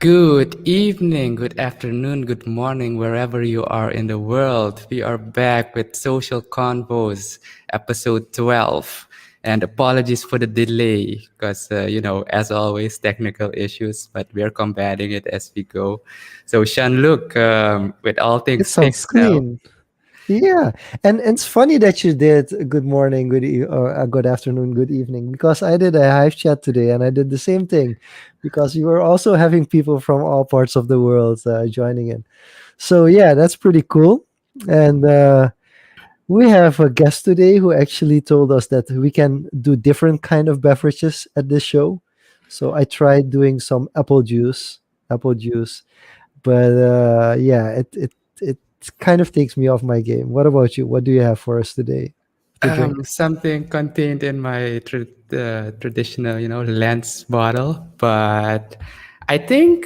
Good evening, good afternoon, good morning, wherever you are in the world. We are back with Social Confoes, episode 12. And apologies for the delay, because, as always, technical issues, but we are combating it as we go. So, Shanluk, with all It things sounds fixed now. clean. Yeah, and it's funny that you did good morning, or good afternoon, good evening, because I did a hive chat today and I did the same thing, because you were also having people from all parts of the world joining in. So yeah, that's pretty cool. And we have a guest today who actually told us that we can do different kind of beverages at this show. So I tried doing some apple juice, but yeah, it kind of takes me off my game. What about you? What do you have for us today to drink? Something contained in my traditional, lens bottle, but I think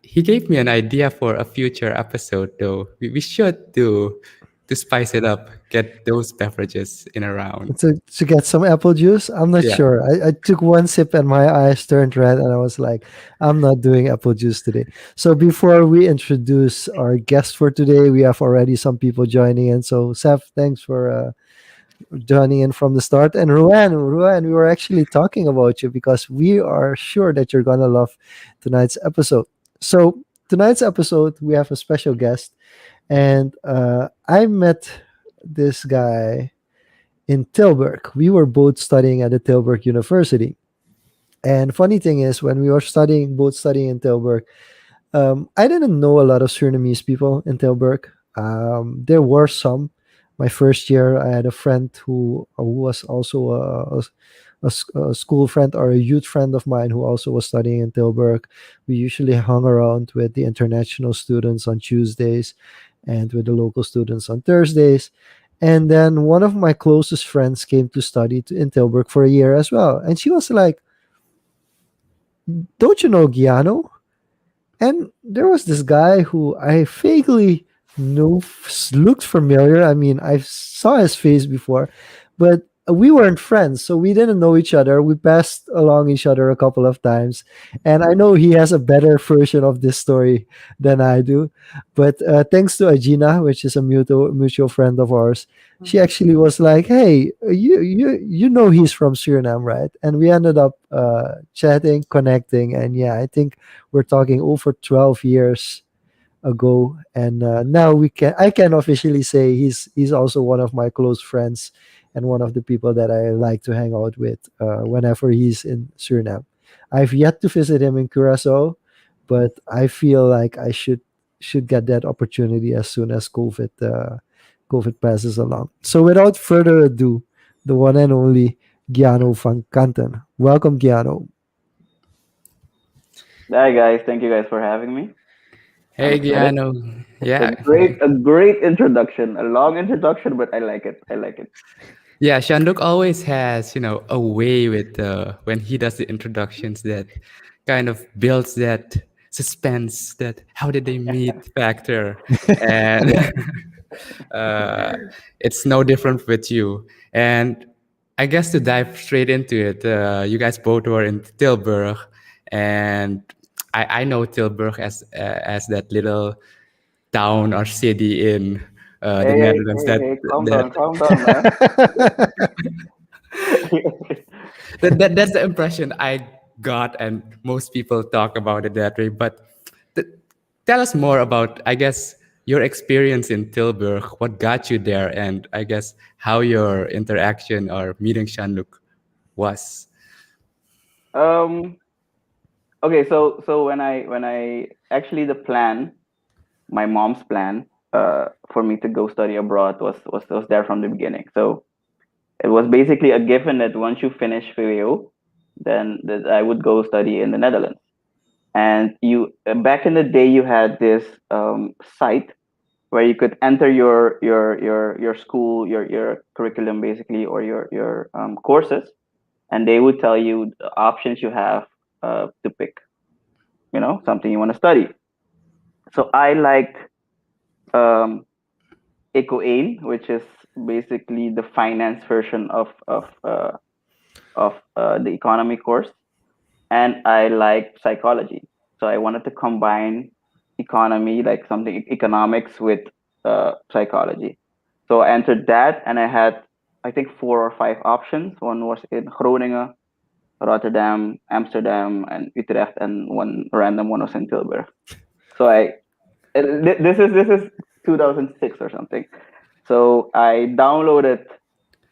he gave me an idea for a future episode. Though we should do to spice it up, get those beverages in around. To get some apple juice? I'm not Yeah. sure. I took one sip and my eyes turned red, and I was like, I'm not doing apple juice today. So before we introduce our guest for today, we have already some people joining in. So Seth, thanks for joining in from the start. And Ruan, we were actually talking about you because we are sure that you're gonna love tonight's episode. So tonight's episode, we have a special guest, and I met this guy in Tilburg. We were both studying at the Tilburg University. And funny thing is, when we were both studying in Tilburg, I didn't know a lot of Surinamese people in Tilburg. There were some. My first year, I had a friend who was also a school friend or a youth friend of mine who also was studying in Tilburg. We usually hung around with the international students on Tuesdays and with the local students on Thursdays. And then one of my closest friends came to study in Tilburg for a year as well. And she was like, "Don't you know Gyanno?" And there was this guy who I vaguely knew, looked familiar. I mean, I saw his face before, but we weren't friends, so we didn't know each other. We passed along each other a couple of times, and I know he has a better version of this story than I do. But thanks to Agina, which is a mutual friend of ours, she actually was like, "Hey, you know he's from Suriname, right?" And we ended up chatting, connecting, and yeah, I think we're talking over 12 years ago, and now I can officially say he's also one of my close friends and one of the people that I like to hang out with whenever he's in Suriname. I've yet to visit him in Curacao, but I feel like I should get that opportunity as soon as COVID passes along. So without further ado, the one and only Gyanno van Kanten. Welcome, Gyanno. Hi guys, thank you guys for having me. I'm Hey, excited. Giano. It's a Yeah. great introduction. A long introduction, but I like it. I like it. Yeah, Shanduk always has, a way with when he does the introductions that kind of builds that suspense, that how did they meet factor. And Yeah. uh, it's no different with you. And I guess to dive straight into it, you guys both were in Tilburg, and I know Tilburg as that little town or city in the Hey, hey, Netherlands hey, that hey, that calm down, man. that's the impression I got, and most people talk about it that way. But th- tell us more about, I guess, your experience in Tilburg. What got you there, and I guess how your interaction or meeting Shanluk was. um. Okay, so when I actually the plan, my mom's plan, for me to go study abroad was there from the beginning. So it was basically a given that once you finish VWO, then that I would go study in the Netherlands. And you back in the day, you had this site where you could enter your school, your curriculum basically, or your courses, and they would tell you the options you have to pick. Something you want to study. So I liked um, Eco-Aim, which is basically the finance version of the economy course, and I like psychology. So I wanted to combine economy, like something economics with psychology. So I entered that, and I had, I think, 4 or 5 options. One was in Groningen, Rotterdam, Amsterdam, and Utrecht, and one random one was in Tilburg. So this is 2006 or something. So I downloaded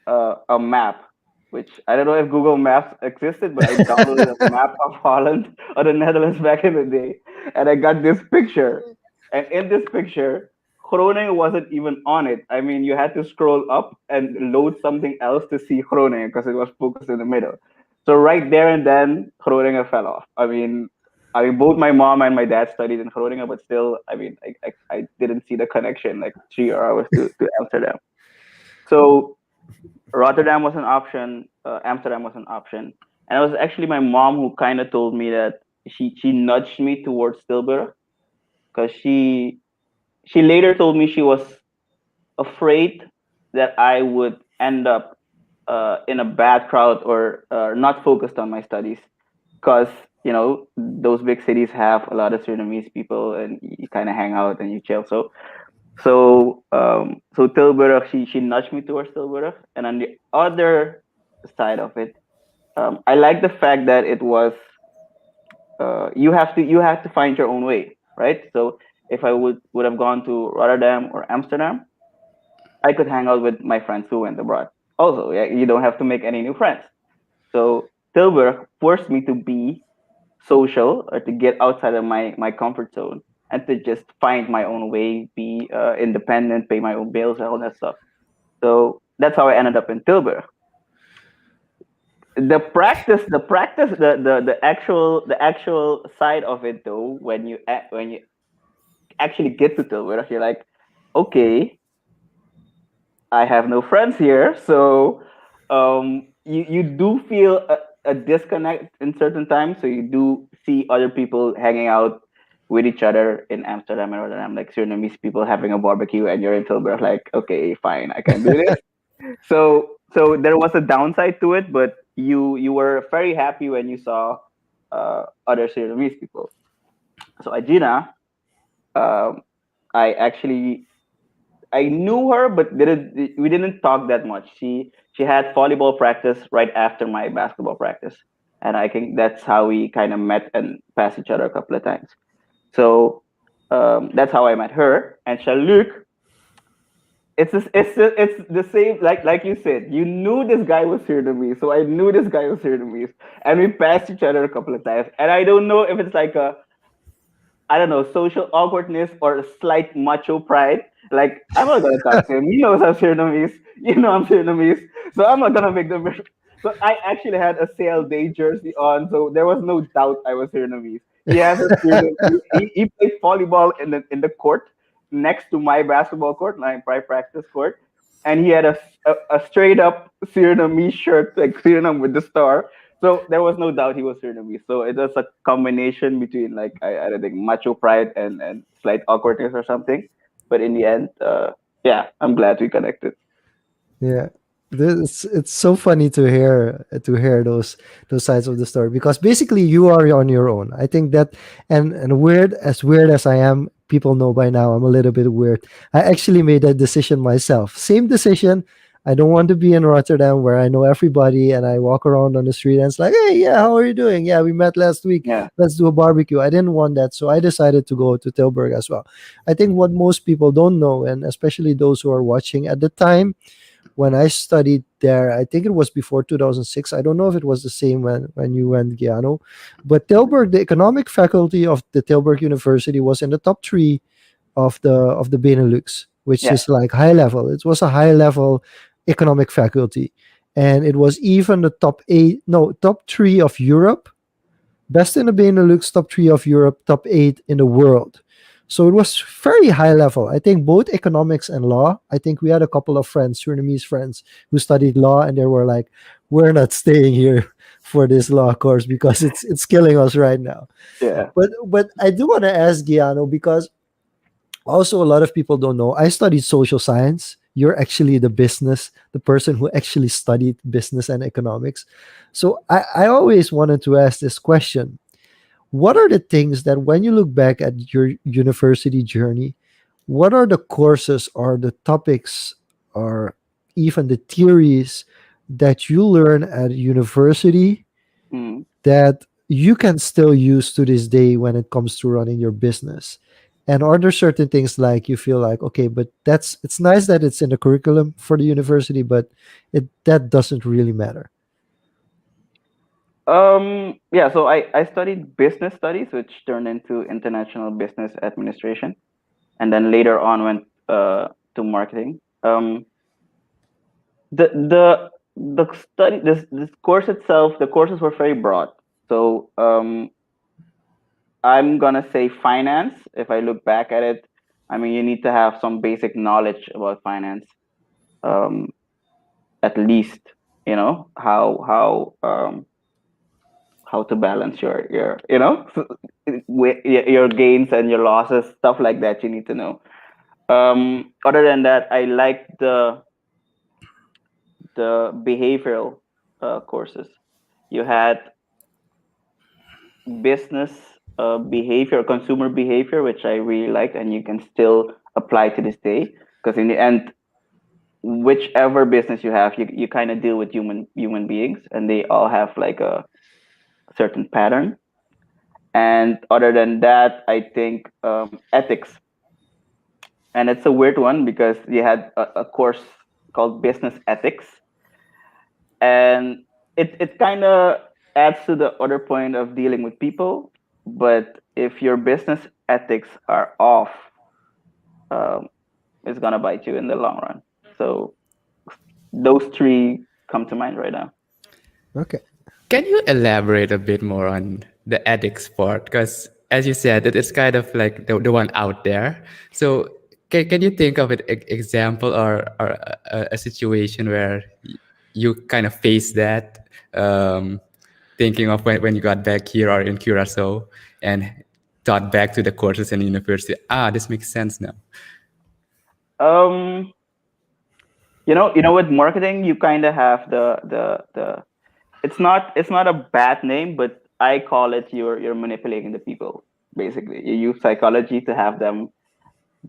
a map, which I don't know if Google Maps existed, but I downloaded a map of Holland or the Netherlands back in the day, and I got this picture. And in this picture, Groningen wasn't even on it. I mean, you had to scroll up and load something else to see Groningen because it was focused in the middle. So right there and then, Groningen fell off. I mean, both my mom and my dad studied in Groningen, but still, I mean, I didn't see the connection like 3 hours to Amsterdam. So Rotterdam was an option, Amsterdam was an option, and it was actually my mom who kind of told me that she nudged me towards Tilburg because she later told me she was afraid that I would end up in a bad crowd or not focused on my studies because those big cities have a lot of Surinamese people and you kind of hang out and you chill. So Tilburg, she nudged me towards Tilburg, and on the other side of it, I like the fact that it was you have to find your own way, right? So if I would have gone to Rotterdam or Amsterdam, I could hang out with my friends who went abroad. Also, yeah, you don't have to make any new friends. So Tilburg forced me to be social or to get outside of my comfort zone and to just find my own way, be independent, pay my own bills, and all that stuff. So that's how I ended up in Tilburg. The actual side of it though, when you actually get to Tilburg, you're like, okay, I have no friends here, so you do feel a disconnect in certain times. So you do see other people hanging out with each other in Amsterdam and Rotterdam, like Surinamese people having a barbecue, and you're in Tilburg, like, okay, fine, I can do this. So there was a downside to it, but you were very happy when you saw other Surinamese people. So Agina, um, I knew her, but we didn't talk that much. She had volleyball practice right after my basketball practice, and I think that's how we kind of met and passed each other a couple of times. So that's how I met her. And Luc, it's the same, like you said. You knew this guy was here to me, so I knew this guy was here to me, and we passed each other a couple of times. And I don't know if it's like a, I don't know, social awkwardness or a slight macho pride. Like, I'm not gonna talk to him. He knows I'm Vietnamese. You know I'm Vietnamese. So I'm not gonna make the So I actually had a sale day jersey on, so there was no doubt I was Vietnamese. He has a he played volleyball in the court next to my basketball court, my practice court. And he had a straight up Surinamese shirt, like Suriname with the star. So there was no doubt he was Vietnamese. So it was a combination between, like, I don't think, macho pride and slight awkwardness or something. But in the end, yeah, I'm glad we connected. Yeah. This it's so funny to hear those sides of the story, because basically you are on your own. I think that, and weird as I am, people know by now I'm a little bit weird. I actually made that decision myself. Same decision. I don't want to be in Rotterdam where I know everybody and I walk around on the street and it's like, hey, yeah, how are you doing? Yeah, we met last week. Yeah, Let's do a barbecue. I didn't want that, so I decided to go to Tilburg as well. I think what most people don't know, and especially those who are watching, at the time when I studied there, I think it was before 2006. I don't know if it was the same when you went, Gyanno. But Tilburg, the economic faculty of the Tilburg University was in the top three of the Benelux, which yeah, is like high level. It was a high level economic faculty. And it was even the top eight, no, top three of Europe, best in the Benelux, top three of Europe, top eight in the world. So it was very high level. I think both economics and law. I think we had a couple of friends, Surinamese friends, who studied law, and they were like, "We're not staying here for this law course because it's killing us right now." yeah, But I do want to ask Giano, because also a lot of people don't know. I studied social science. You're actually the person who actually studied business and economics. So I always wanted to ask this question: what are the things that when you look back at your university journey, what are the courses or the topics or even the theories that you learn at university Mm. that you can still use to this day when it comes to running your business? And are there certain things like you feel like, okay, but it's nice that it's in the curriculum for the university, but that doesn't really matter? Yeah, so I studied business studies, which turned into international business administration, and then later on went to marketing. The study this course itself, the courses were very broad. So I'm gonna say finance. If I look back at it, I mean, you need to have some basic knowledge about finance, um, at least, how to balance your your gains and your losses, stuff like that. You need to know. Other than that, I like the behavioral courses. You had business behavior, consumer behavior, which I really liked, and you can still apply to this day. Because in the end, whichever business you have, you kind of deal with human beings, and they all have like a certain pattern. And other than that, I think ethics, and it's a weird one because you had a course called business ethics, and it kind of adds to the other point of dealing with people. But if your business ethics are off, um, it's gonna bite you in the long run. So those three come to mind right now. Okay. Can you elaborate a bit more on the ethics part? Because as you said, it's kind of like the one out there. So can you think of an example or a situation where you kind of face that, thinking of when you got back here or in Curacao and thought back to the courses in university? This makes sense now. Um, with marketing, you kind of have the. It's not a bad name, but I call it you're manipulating the people. Basically, you use psychology to have them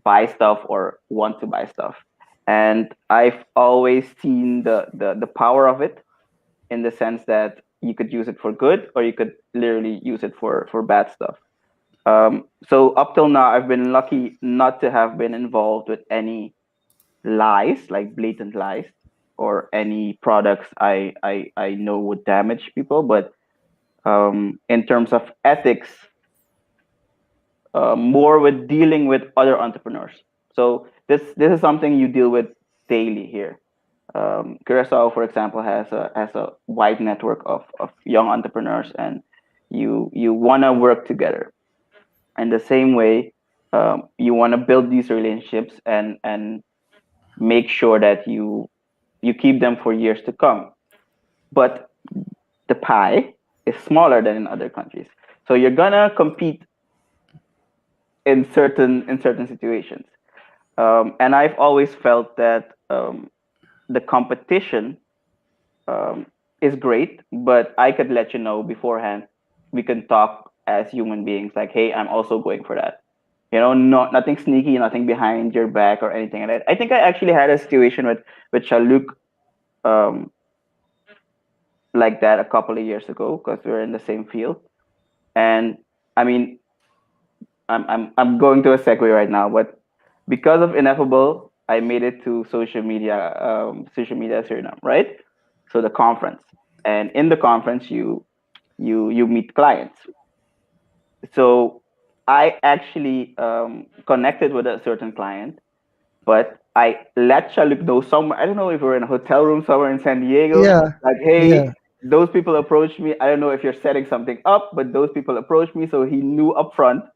buy stuff or want to buy stuff, and I've always seen the power of it, in the sense that you could use it for good or you could literally use it for bad stuff. So up till now, I've been lucky not to have been involved with any lies, like blatant lies, or any products I know would damage people. But in terms of ethics, more with dealing with other entrepreneurs. So this is something you deal with daily here. Curacao, for example, has a wide network of young entrepreneurs, and you want to work together. And the same way, you want to build these relationships and make sure that you keep them for years to come. But the pie is smaller than in other countries, so you're gonna compete in certain situations. And I've always felt that the competition um, is great, but I could let you know beforehand. We can talk as human beings, like, hey, I'm also going for that. Nothing sneaky, nothing behind your back or anything like that. I think I actually had a situation with Chaluk, um, like that a couple of years ago, because we were in the same field. And I mean, I'm going to a segue right now, but because of Ineffable, I made it to social media Suriname, right? So the conference, and in the conference, you meet clients. So I actually connected with a certain client, but I let Chaluk know somewhere. I don't know if we're in a hotel room somewhere in San Diego. Yeah. Like, Yeah. hey, those people approached me. I don't know if you're setting something up, but those people approached me, so he knew upfront,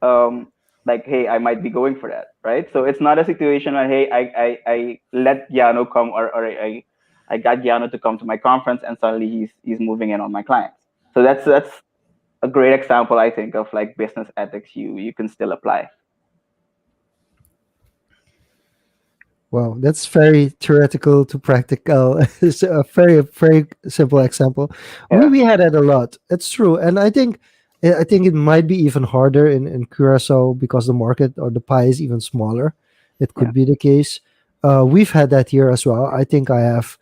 um, like, hey, I might be going for that, right? So it's not a situation where, hey, I let Gyanno come, or I got Gyanno to come to my conference, and suddenly he's moving in on my clients. So that's a great example, I think, of like business ethics you can still apply. Wow, that's very theoretical to practical. It's a very, very simple example. We Yeah. we had that a lot. It's true, and I think I think it might be even harder in Curacao because the market or the pie is even smaller. It Yeah, could be the case. We've had that here as well. I think I have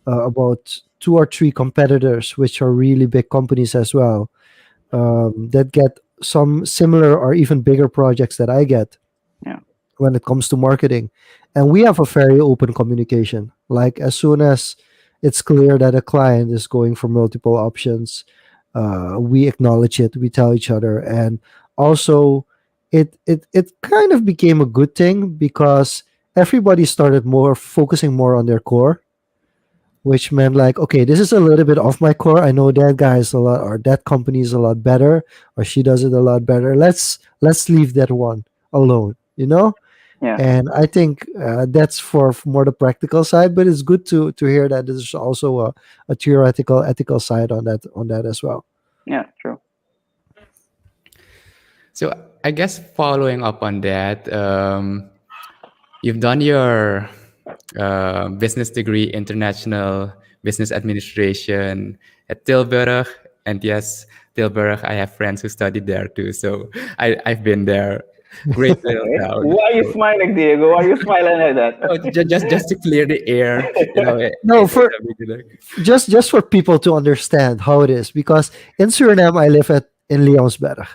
about two or three competitors, which are really big companies as well, that get some similar or even bigger projects that I get yeah, when it comes to marketing. And we have a very open communication. Like as soon as it's clear that a client is going for multiple options, we acknowledge it, we tell each other. And also it kind of became a good thing because everybody started more focusing more on their core, which meant like, okay, this is a little bit off my core. I know that guy is a lot, or that company is a lot better, or she does it a lot better. Let's leave that one alone, you know. yeah, And I think that's for more the practical side, but it's good to hear that there's also a theoretical ethical side on that as well. yeah. True. So I guess following up on that, you've done your business degree, international business administration at Tilburg, and yes, Tilburg. I have friends who studied there too, so I've been there. Great little Okay. town. Why are you So, smiling, Diego? Why are you smiling like that? oh, just to clear the air, No, it's for a bit like, just for people to understand how it is, because in Suriname I live at in Leonsberg,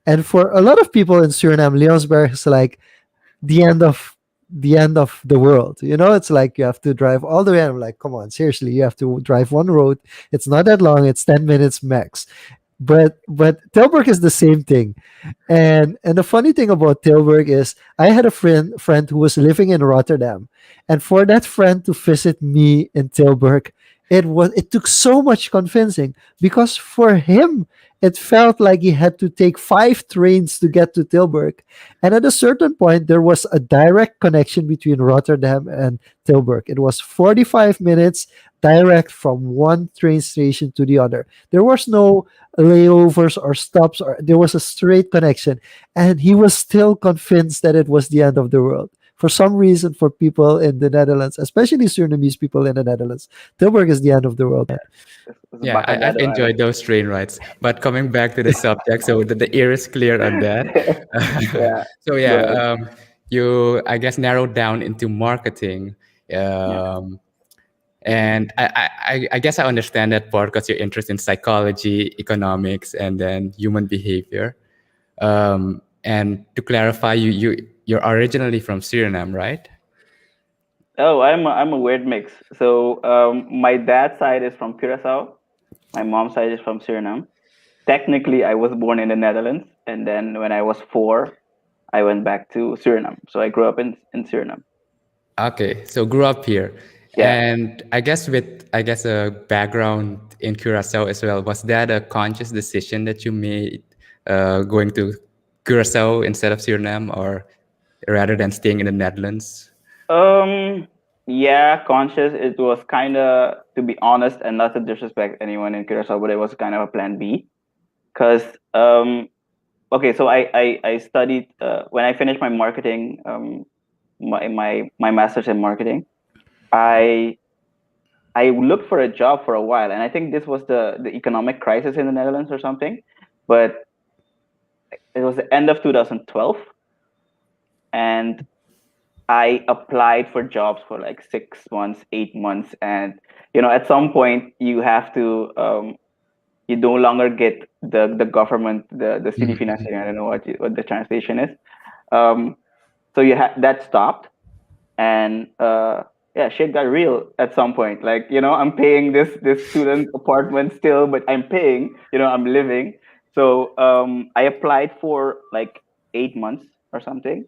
and for a lot of people in Suriname, Leonsberg is like the end of the world. You know, it's like you have to drive all the way. I'm like, come on, seriously, you have to drive one road. It's not that long. It's 10 minutes max. But Tilburg is the same thing. And the funny thing about Tilburg is I had a friend who was living in Rotterdam, and for that friend to visit me in Tilburg, it took so much convincing because for him it felt like he had to take 5 trains to get to Tilburg. And at a certain point there was a direct connection between Rotterdam and Tilburg. It was 45 minutes direct from one train station to the other. There was no layovers or stops, or there was a straight connection, and he was still convinced that it was the end of the world. For some reason, for people in the Netherlands, especially Surinamese people in the Netherlands, Tilburg is the end of the world. It's yeah, I've Bakadado enjoyed Island. those train rides. But coming back to the subject, so the ear is clear on that. Yeah. So Go yeah, ahead. you I guess narrowed down into marketing. Yeah. Um, And I guess I understand that part because you're interested in psychology, economics, and then human behavior. And to clarify, you're originally from Suriname, right? Oh, I'm a weird mix. So my dad's side is from Curacao. My mom's side is from Suriname. Technically, I was born in the Netherlands, and then when I was 4, I went back to Suriname. So I grew up in Suriname. Okay, so grew up here, Yeah. and I guess with a background in Curacao as well. Was that a conscious decision that you made, going to Curacao instead of Suriname, or rather than staying in the Netherlands? Um. Yeah, conscious. It was kind of, to be honest, and not to disrespect anyone in Curacao, but it was kind of a plan B. Because okay, so I studied when I finished my marketing my master's in marketing. I I looked for a job for a while, and I think this was the economic crisis in the Netherlands or something. But it was the end of 2012, and I applied for jobs for like 6 months, 8 months, and at some point you have to you no longer get the government the city Mhm. financing. I don't know what the translation is. Um, so that stopped, and yeah, shit got real at some point. Like I'm paying this student apartment still, but I'm paying. I'm living. So I applied for like 8 months or something,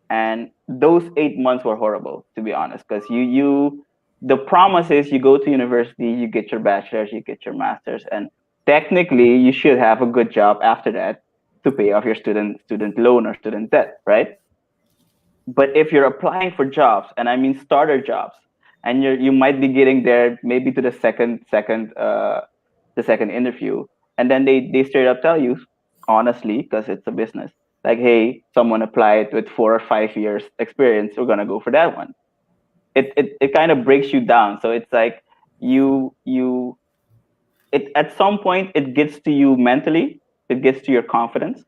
and those 8 months were horrible, to be honest, because the promise is you go to university, you get your bachelor's, you get your master's, and technically you should have a good job after that to pay off your student loan or student debt, right? But if you're applying for jobs, and I mean starter jobs, and you might be getting there maybe to the second interview, and then they straight up tell you, honestly, because it's a business, like, hey, someone applied with 4 or 5 years experience, we're gonna go for that one. It kind of breaks you down. So it's like you it at some point it gets to you mentally, it gets to your confidence,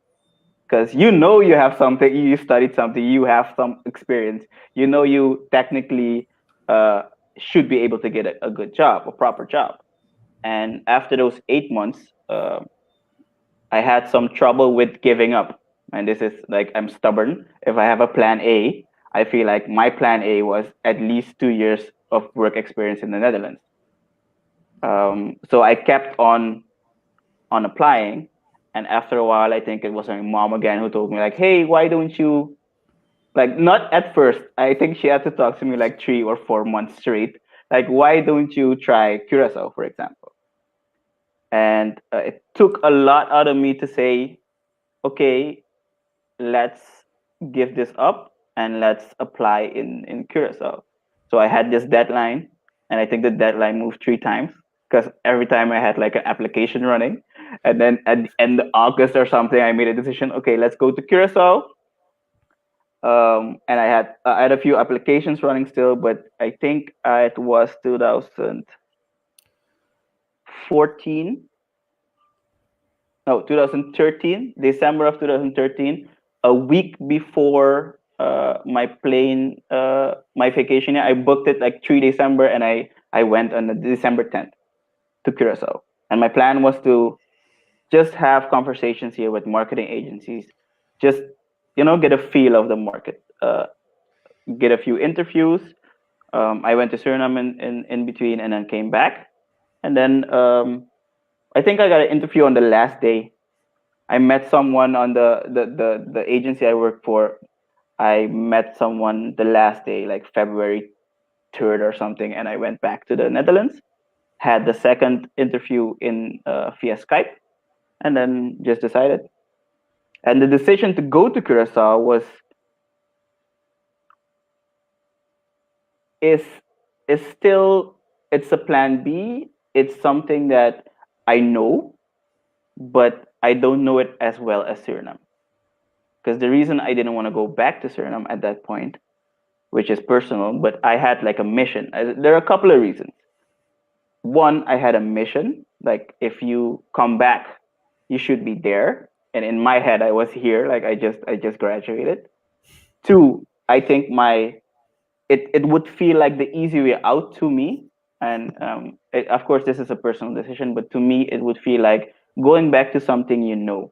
because you know you have something, you studied something, you have some experience, you know you technically uh, should be able to get a good job, a proper job. And after those 8 months, I had some trouble with giving up. And this is like, I'm stubborn. If I have a plan A, I feel like my plan A was at least 2 years of work experience in the Netherlands. So I kept on applying, and after a while, I think it was my mom again who told me like, "Hey, why don't you, like, not at first? I think she had to talk to me like 3 or 4 months straight. Like, why don't you try Curacao, for example?" And it took a lot out of me to say, "Okay, let's give this up and let's apply in Curacao." So I had this deadline, and I think the deadline moved 3 times, because every time I had like an application running, and then at the end of August or something, I made a decision. Okay, let's go to Curacao. And I had a few applications running still, but I think it was 2014, no, 2013, December of 2013, a week before my vacation. I booked it like 3 December, and I went on the December 10th to Curacao. And my plan was to just have conversations here with marketing agencies, just get a feel of the market, get a few interviews. I went to Suriname in between, and then came back, and then I think I got an interview on the last day. I met someone on the agency I work for. I met someone the last day, like February 3rd or something, and I went back to the Netherlands. Had the second interview in via Skype, and then just decided. And the decision to go to Curacao is is still, it's a plan B. It's something that I know, but I don't know it as well as Suriname. Because the reason I didn't want to go back to Suriname at that point, which is personal, but I had like a mission. There are a couple of reasons. One, I had a mission. Like, if you come back, you should be there. And in my head, I was here. Like, I just graduated. Two, I think it would feel like the easy way out to me. And of course, this is a personal decision, but to me, it would feel like going back to something you know,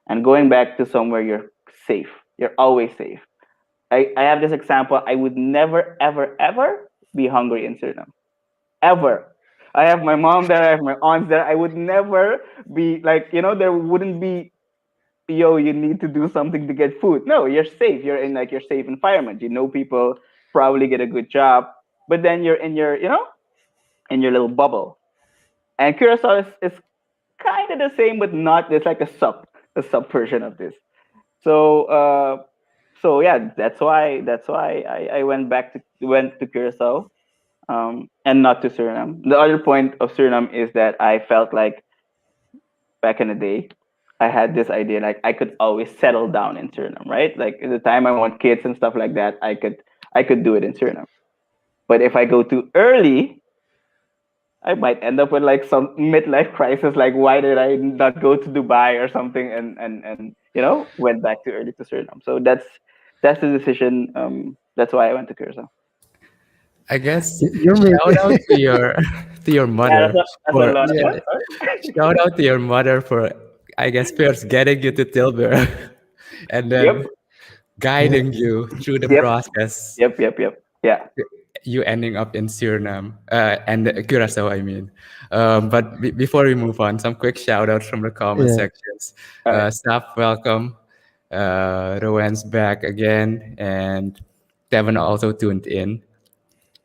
and going back to somewhere you're safe. You're always safe. I have this example. I would never, ever, ever be hungry in Suriname. Ever. I have my mom there, I have my aunts there. I would never be like, there wouldn't be, yo, you need to do something to get food. No, you're safe. You're in like your safe environment. You know people, probably get a good job, but then you're in your, in your little bubble. And Curacao is kind of the same, but not. It's like a sub version of this. So yeah, that's why I went to Curacao, and not to Suriname. The other point of Suriname is that I felt like back in the day, I had this idea like I could always settle down in Suriname, right? Like at the time I want kids and stuff like that, I could do it in Suriname. But if I go too early, I might end up with like some midlife crisis, like why did I not go to Dubai or something, and went back too early to Suriname. So that's the decision. That's why I went to Curacao. I guess You're shout making out to your to your Yeah, mother that's a for lot. yeah. What? Sorry? shout out to your mother for, I guess, first getting you to Tilburg and Yep. then guiding you through the Yep. process, Yep. Yep. Yep. Yeah. you ending up in Suriname and Curacao, I mean. But before we move on, some quick shout outs from the comment Yeah. sections. All right. Staff, welcome. Rowan's back again, and Devon also tuned in.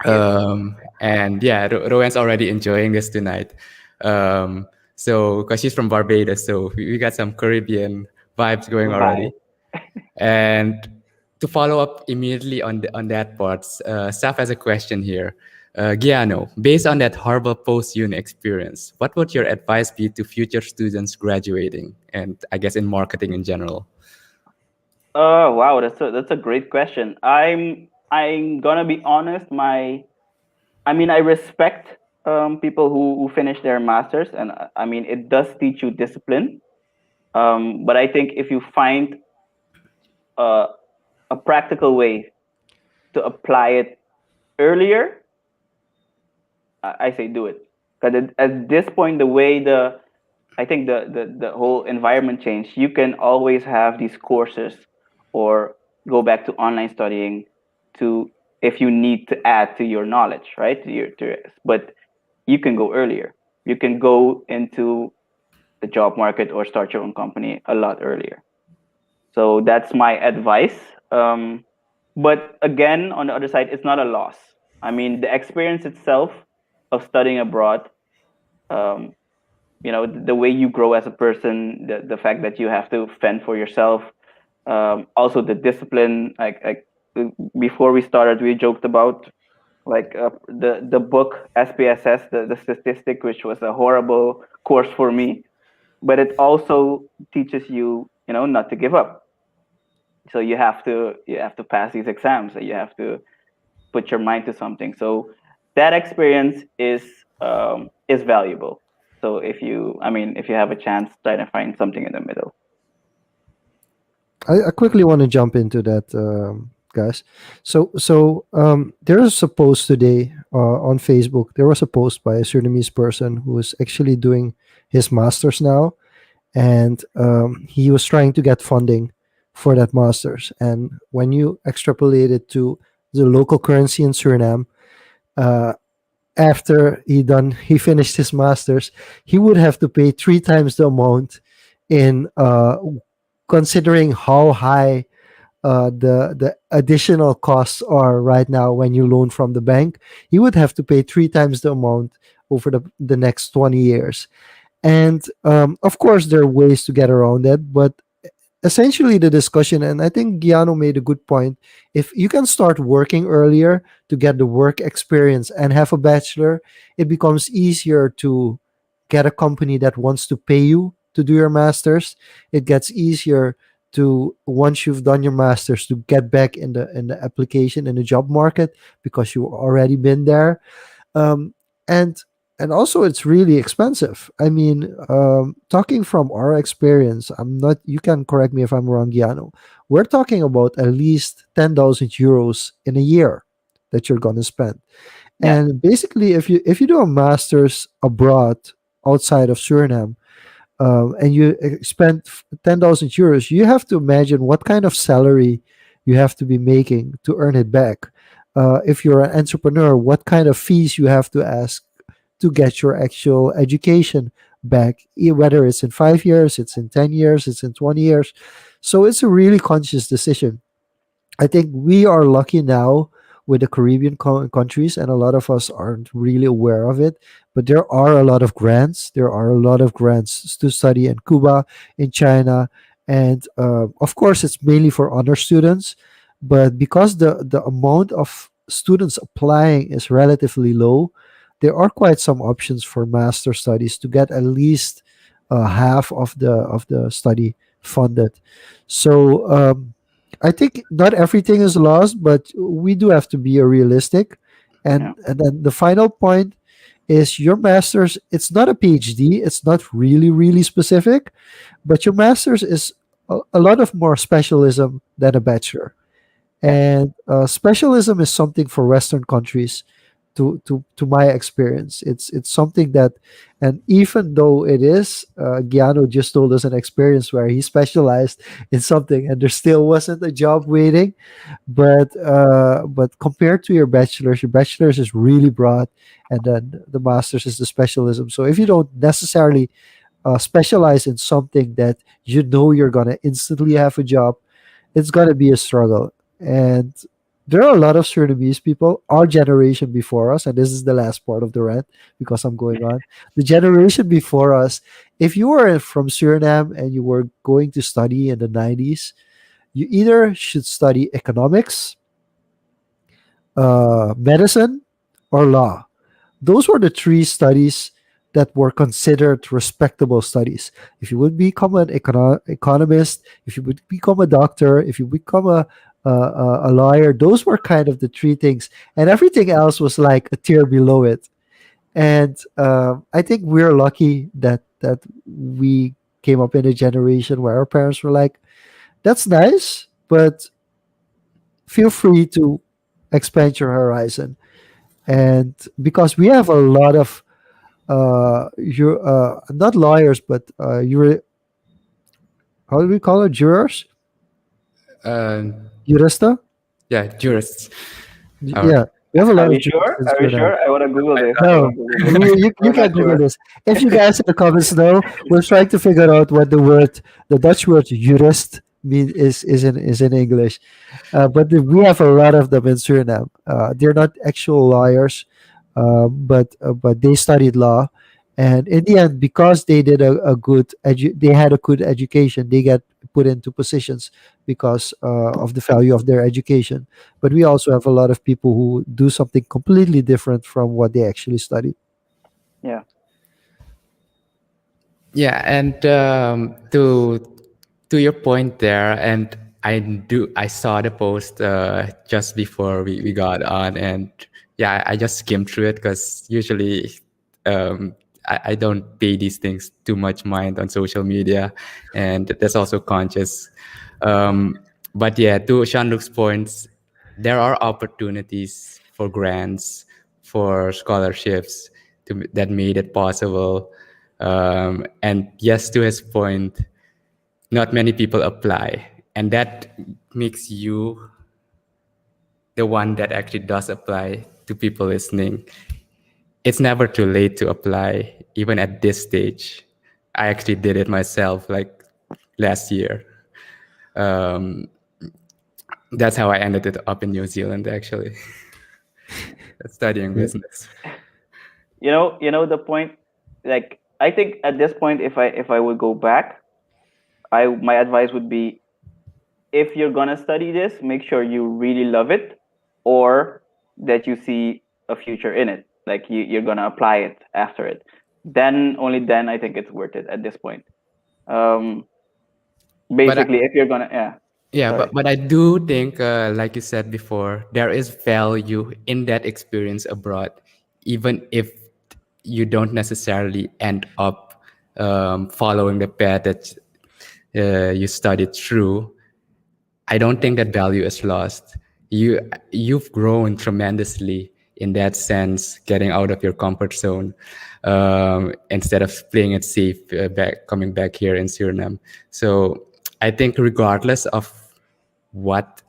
Yes. And yeah, Rowan's already enjoying this tonight. So, because she's from Barbados, so we got some Caribbean vibes going Vibe. already. And to follow up immediately on that part, Saf has a question here. Gyanno, based on that horrible post-uni experience, what would your advice be to future students graduating, and I guess in marketing in general? Oh wow, that's a great question. I'm gonna be honest. I respect people who finish their masters, and I mean it does teach you discipline. But I think if you find uh, a practical way to apply it earlier, I say do it. Because at this point, the way I think the whole environment changed, you can always have these courses or go back to online studying to if you need to add to your knowledge, right? But you can go earlier. You can go into the job market or start your own company a lot earlier. So that's my advice. But again, on the other side, it's not a loss. I mean, the experience itself of studying abroad, um, the way you grow as a person, the fact that you have to fend for yourself, also the discipline. Like before we started, we joked about like the book SPSS, the statistic, which was a horrible course for me, but it also teaches you, not to give up. So you have to pass these exams. So you have to put your mind to something. So that experience is valuable. So if you have a chance, try to find something in the middle. I quickly want to jump into that, guys. There was a post today on Facebook. There was a post by a Surinamese person who is actually doing his master's now, and he was trying to get funding for that master's. And when you extrapolate it to the local currency in Suriname, uh, after he finished his master's, he would have to pay three times the amount in considering how high the additional costs are right now when you loan from the bank. He would have to pay three times the amount over the next 20 years. And of course, there are ways to get around that, but essentially the discussion, and I think Gyanno made a good point. If you can start working earlier to get the work experience and have a bachelor, it becomes easier to get a company that wants to pay you to do your masters. It gets easier to, once you've done your masters, to get back in the application in the job market because you've already been there. um, and and also it's really expensive. I mean, talking from our experience, I'm not, you can correct me if I'm wrong, Giano, we're talking about at least 10,000 euros in a year that you're going to spend. Yeah, And basically, if you do a master's abroad outside of Suriname, and you spend 10,000 euros, you have to imagine what kind of salary you have to be making to earn it back. If you're an entrepreneur, what kind of fees you have to ask to get your actual education back, whether it's in 5 years, it's in 10 years, it's in 20 years. So it's a really conscious decision. I think we are lucky now with the Caribbean countries, and a lot of us aren't really aware of it. But there are a lot of grants. There are a lot of grants to study in Cuba, in China, and of course, it's mainly for honor students. But because the amount of students applying is relatively low, there are quite some options for master studies to get at least half of the study funded. So I think not everything is lost, but we do have to be realistic. yeah, And then the final point is your master's. It's not a PhD. It's not really specific, but your master's is a lot of more specialism than a bachelor. yeah, And specialism is something for Western countries. To my experience, it's something that, and even though it is, Giano just told us an experience where he specialized in something and there still wasn't a job waiting. But compared to your bachelor's is really broad, and then the master's is the specialism. So if you don't necessarily specialize in something that you're gonna instantly have a job, it's gonna be a struggle. And there are a lot of Surinamese people, our generation before us, and this is the last part of the rant because I'm going on. The generation before us, if you were from Suriname and you were going to study in the 90s, you either should study economics, medicine, or law. Those were the three studies that were considered respectable studies. If you would become an economist, if you would become a doctor, if you become a lawyer, those were kind of the three things, and everything else was like a tier below it. And I think we're lucky that we came up in a generation where our parents were like, "That's nice, but feel free to expand your horizon." And because we have a lot of you not lawyers, but you how do we call it, jurors, Uh, jurista. yeah, jurists. Our, Yeah, we have a lot Are of you jurists sure? in Are you Suriname. sure? I want to Google this. I No, want to Google this. you I'm can not Google sure. this. If you guys in the comments know, we're trying to figure out what the Dutch word jurist mean is in English. We have a lot of them in Suriname. They're not actual lawyers, but they studied law, and in the end, because they did they had a good education, they get put into positions because of the value of their education. But we also have a lot of people who do something completely different from what they actually studied. Yeah. Yeah, and to your point there, and I saw the post just before we got on, and yeah, I just skimmed through it because usually I don't pay these things too much mind on social media, and that's also conscious. Um, but yeah, to Shanluk's points, there are opportunities for grants, for scholarships that made it possible. And yes, to his point, not many people apply. And that makes you the one that actually does apply to people listening. It's never too late to apply, even at this stage. I actually did it myself like last year. Um, that's how I ended it up in New Zealand, actually, studying Yeah. business. You know the point. Like, I think at this point, if I would go back, I my advice would be, if you're gonna study this, make sure you really love it, or that you see a future in it. Like, you're gonna apply it after it. Then, only then, I think it's worth it at this point. Um, But I, Basically, if you're gonna, yeah. Yeah, Sorry. but I do think, like you said before, there is value in that experience abroad, even if you don't necessarily end up following the path that you studied through. I don't think that value is lost. You've grown tremendously in that sense, getting out of your comfort zone instead of playing it safe, coming back here in Suriname. So I think regardless of what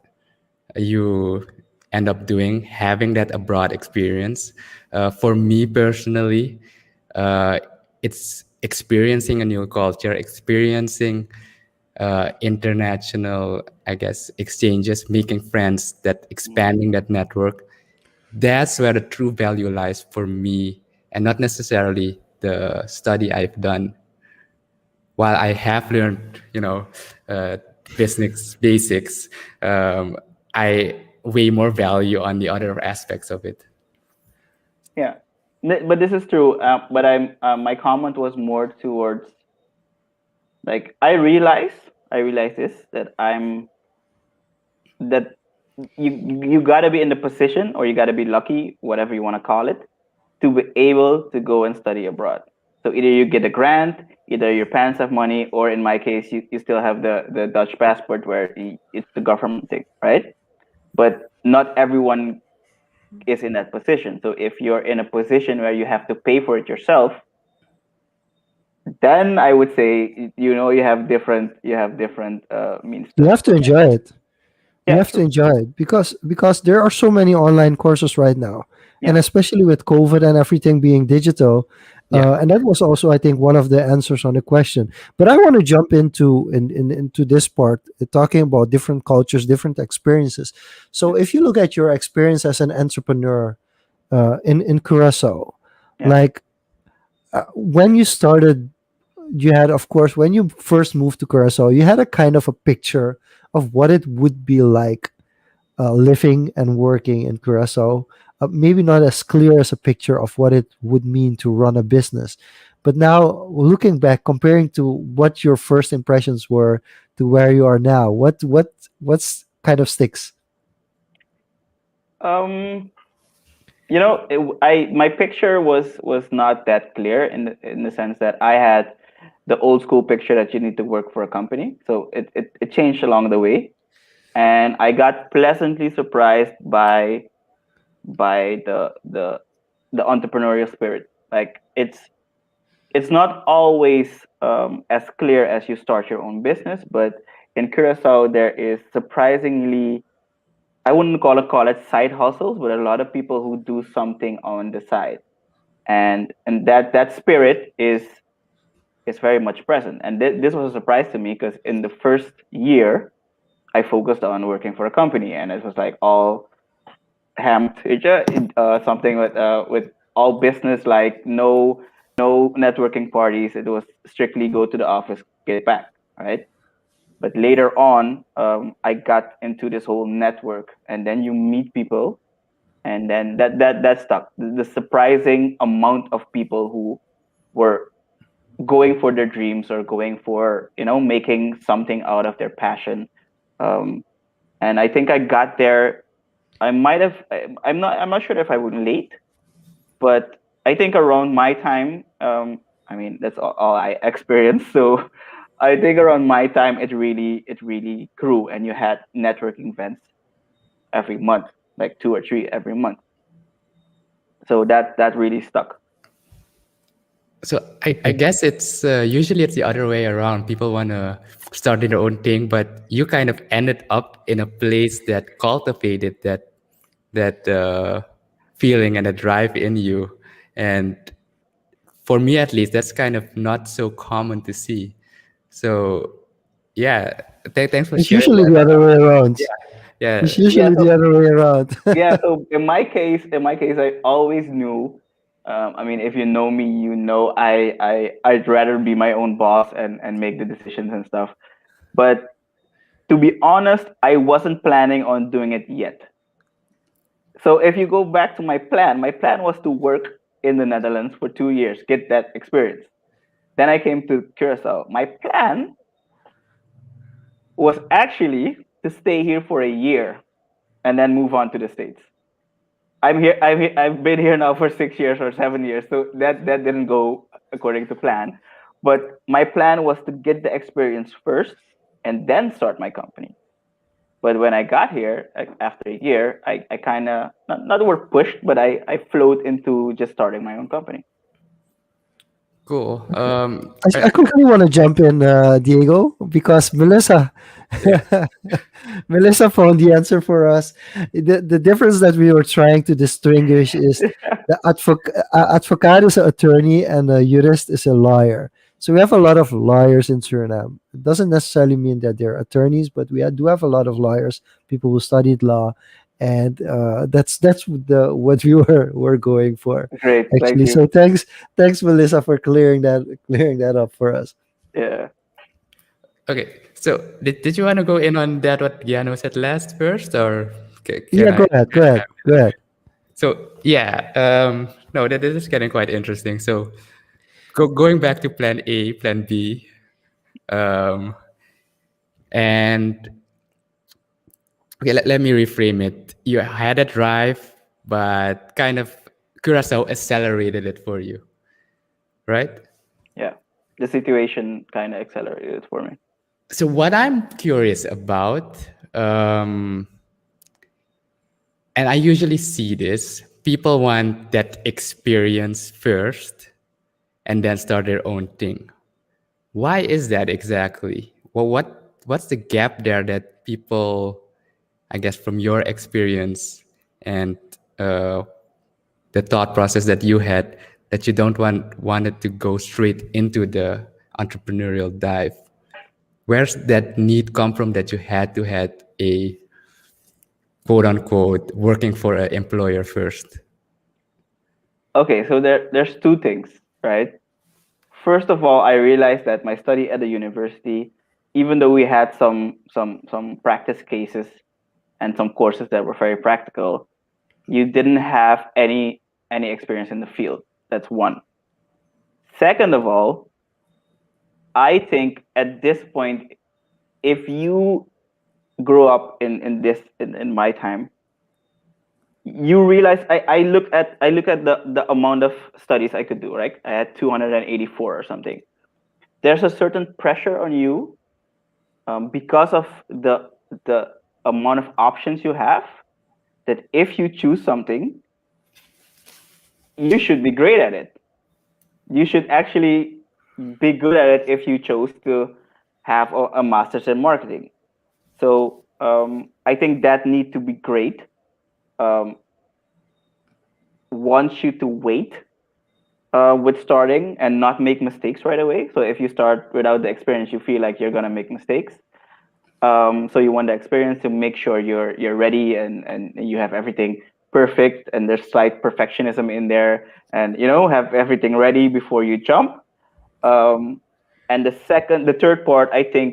you end up doing, having that abroad experience, for me personally, uh, it's experiencing a new culture, experiencing international, I guess, exchanges, making friends, that expanding that network. That's where the true value lies for me, and not necessarily the study I've done. While I have learned, uh, business basics, I weigh more value on the other aspects of it. Yeah, but this is true. But my comment was more towards, like, I realize this, that that you gotta be in the position, or you gotta be lucky, whatever you want to call it, to be able to go and study abroad. So either you get a grant, either your parents have money, or in my case, you still have the Dutch passport, where it's the government thing, right? But not everyone is in that position. So if you're in a position where you have to pay for it yourself, then I would say, you have different means You have to to pay. enjoy it. You Yeah, have to true. enjoy it because there are so many online courses right now, and Yeah. especially with COVID and everything being digital. Yeah. And that was also, I think, one of the answers on the question. But I want to jump into this part, talking about different cultures, different experiences. So, Yeah. if you look at your experience as an entrepreneur in Curacao, Yeah. like when you started, you had, of course, when you first moved to Curacao, you had a kind of a picture of what it would be like living and working in Curacao. Maybe not as clear as a picture of what it would mean to run a business. But now, looking back, comparing to what your first impressions were to where you are now, what's kind of sticks? Um, my picture was not that clear, in the sense that I had the old school picture that you need to work for a company. So it changed along the way, and I got pleasantly surprised by the entrepreneurial spirit. Like it's not always as clear as you start your own business, but in Curacao there is surprisingly, I wouldn't call it side hustles, but a lot of people who do something on the side, and that spirit is very much present. And this was a surprise to me because in the first year I focused on working for a company, and it was like all ham something with all business, like no networking parties. It was strictly go to the office, get back, right? But later on, I got into this whole network, and then you meet people, and then that stuck. The surprising amount of people who were going for their dreams or going for making something out of their passion. um, and I think I got there. I might have. I'm not sure if I was late, but I think around my time. I mean, that's all I experienced. So I think around my time, it really grew, and you had networking events every month, like 2 or 3 every month. So that really stuck. So I guess it's usually it's the other way around. People want to start their own thing, but you kind of ended up in a place that cultivated that feeling and a drive in you. And for me, at least, that's kind of not so common to see. So yeah, thanks for It's sharing usually the that. other way around. Yeah, It's Yeah. usually the other way around. Yeah. So in my case, I always knew. I mean, if you know me, I'd rather be my own boss and make the decisions and stuff. But to be honest, I wasn't planning on doing it yet. So if you go back to my plan was to work in the Netherlands for 2 years, get that experience. Then I came to Curacao. My plan was actually to stay here for a year and then move on to the States. I've been here now for 6 years or 7 years, so that didn't go according to plan. But my plan was to get the experience first and then start my company. But when I got here, like, after a year, I kind of, not the word pushed, but I flowed into just starting my own company. cool. I quickly want to jump in, Diego, because Melissa, Yeah. Melissa found the answer for us. The difference that we were trying to distinguish is the advocate is an attorney and a jurist is a lawyer. So we have a lot of lawyers in Suriname. It doesn't necessarily mean that they're attorneys, but do have a lot of lawyers, people who studied law, and that's what we were going for Great, thank actually. you. So thanks Melissa for clearing that up for us. Yeah. Okay. So did you want to go in on that what Gyanno said last first, or can Yeah, I? go ahead. So yeah, no, that this is getting quite interesting. So going back to plan A, plan B, um, and okay, let me reframe it. You had a drive, but kind of Curacao accelerated it for you, right? Yeah. The situation kind of accelerated it for me. So what I'm curious about, and I usually see this, people want that experience first and then start their own thing. Why is that exactly? Well, what's the gap there that people, I guess, from your experience and uh, the thought process that you had, that you don't wanted to go straight into the entrepreneurial dive? Where's that need come from that you had to had a quote unquote working for an employer first? Okay, so there's two things, right? First of all, I realized that my study at the university, even though we had some practice cases and some courses that were very practical, you didn't have any experience in the field. That's one. Second of all, I think at this point, if you grow up in my time, you realize I look at the amount of studies I could do, right? I had 284 or something. there's a certain pressure on you, because of the amount of options you have, that if you choose something, you should be great at it. You should actually be good at it if you chose to have a master's in marketing. So I think that need to be great, um, wants you to wait with starting and not make mistakes right away. So if you start without the experience, you feel like you're gonna make mistakes. So you want the experience to make sure you're ready, and you have everything perfect, and there's slight perfectionism in there, and have everything ready before you jump. Um, and the third part, I think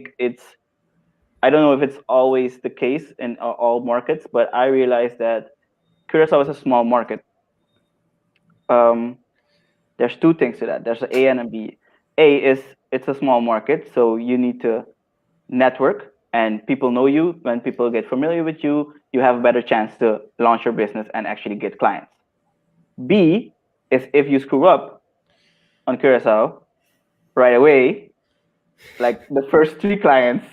I don't know if it's always the case in all markets, but I realized that Curacao is a small market. Um, there's two things to that. There's an A and a B. A is it's a small market, so you need to network, and people know you. When people get familiar with you, you have a better chance to launch your business and actually get clients. B is if you screw up on Curacao right away, like the first three clients,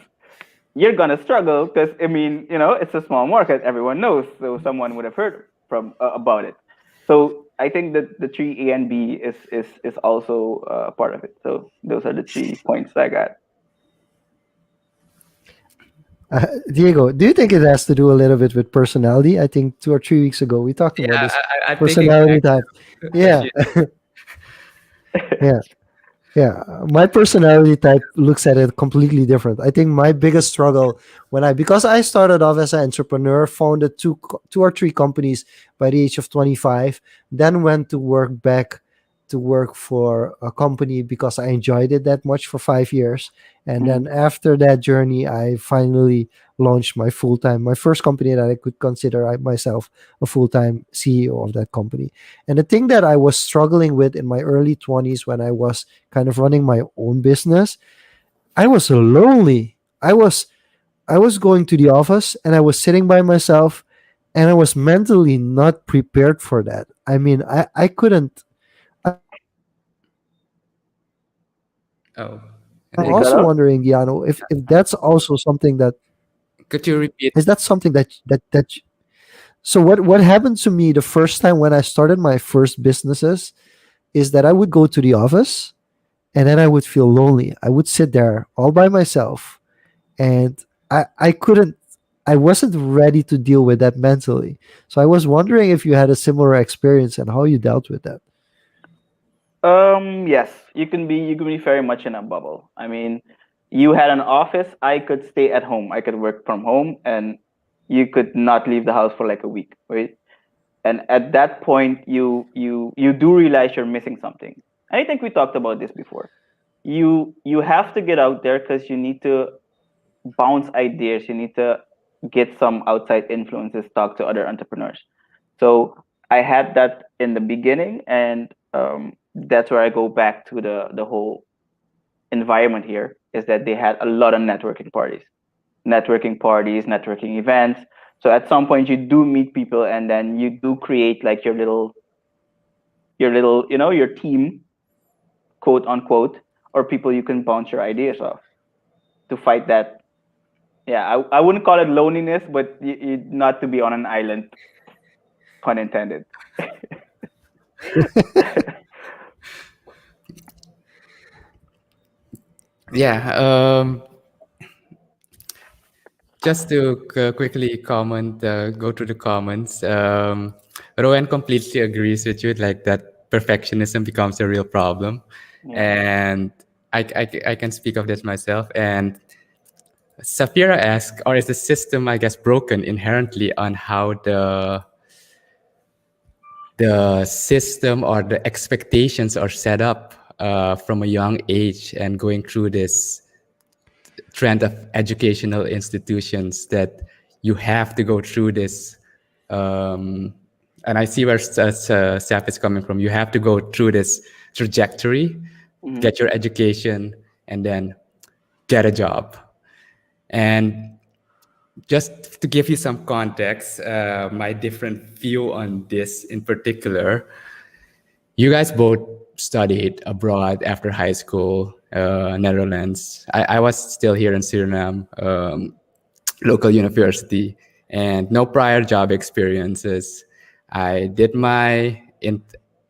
you're gonna struggle, because I mean, it's a small market. Everyone knows, so someone would have heard from about it. So I think that the three A and B is also part of it. So those are the 3 points I got. Diego, do you think it has to do a little bit with personality? I think 2 or 3 weeks ago we talked about Yeah, this I'm thinking personality back type. as Yeah, you. yeah. Yeah, my personality type looks at it completely different. I think my biggest struggle because I started off as an entrepreneur, founded two or three companies by the age of 25, then went to work for a company because I enjoyed it that much for 5 years. And Mhm. then after that journey, I finally launched my first company that I could consider myself a full-time CEO of that company. And the thing that I was struggling with in my early 20s when I was kind of running my own business, I was so lonely. I was going to the office and I was sitting by myself, and I was mentally not prepared for that. I mean, I couldn't. Oh, I'm Did it Diego, cut also out? wondering, Giano, if that's also something that could you repeat? is that something that. So what happened to me the first time when I started my first businesses is that I would go to the office and then I would feel lonely. I would sit there all by myself, and I couldn't. I wasn't ready to deal with that mentally. So I was wondering if you had a similar experience and how you dealt with that. Yes, you can be very much in a bubble. I mean, you had an office. I could stay at home. I could work from home, and you could not leave the house for like a week, right? And at that point, you do realize you're missing something. I think we talked about this before. You have to get out there, because you need to bounce ideas. You need to get some outside influences, talk to other entrepreneurs. So I had that in the beginning, and that's where I go back to the whole environment here, is that they had a lot of networking events. So at some point you do meet people, and then you do create like your little your team, quote unquote, or people you can bounce your ideas off to fight that. Yeah, I wouldn't call it loneliness, but not to be on an island, pun intended. Yeah, just to quickly comment, go to the comments. Rowan completely agrees with you, like that perfectionism becomes a real problem. Yeah. And I can speak of this myself. And Safira asks, or is the system, I guess, broken inherently on how the system or the expectations are set up from a young age, and going through this trend of educational institutions that you have to go through this, and I see where Saf is coming from. You have to go through this trajectory, Mhm. get your education, and then get a job. And just to give you some context, my different view on this in particular, you guys both studied abroad after high school. Netherlands. I was still here in Suriname, local university, and no prior job experiences. I did my in.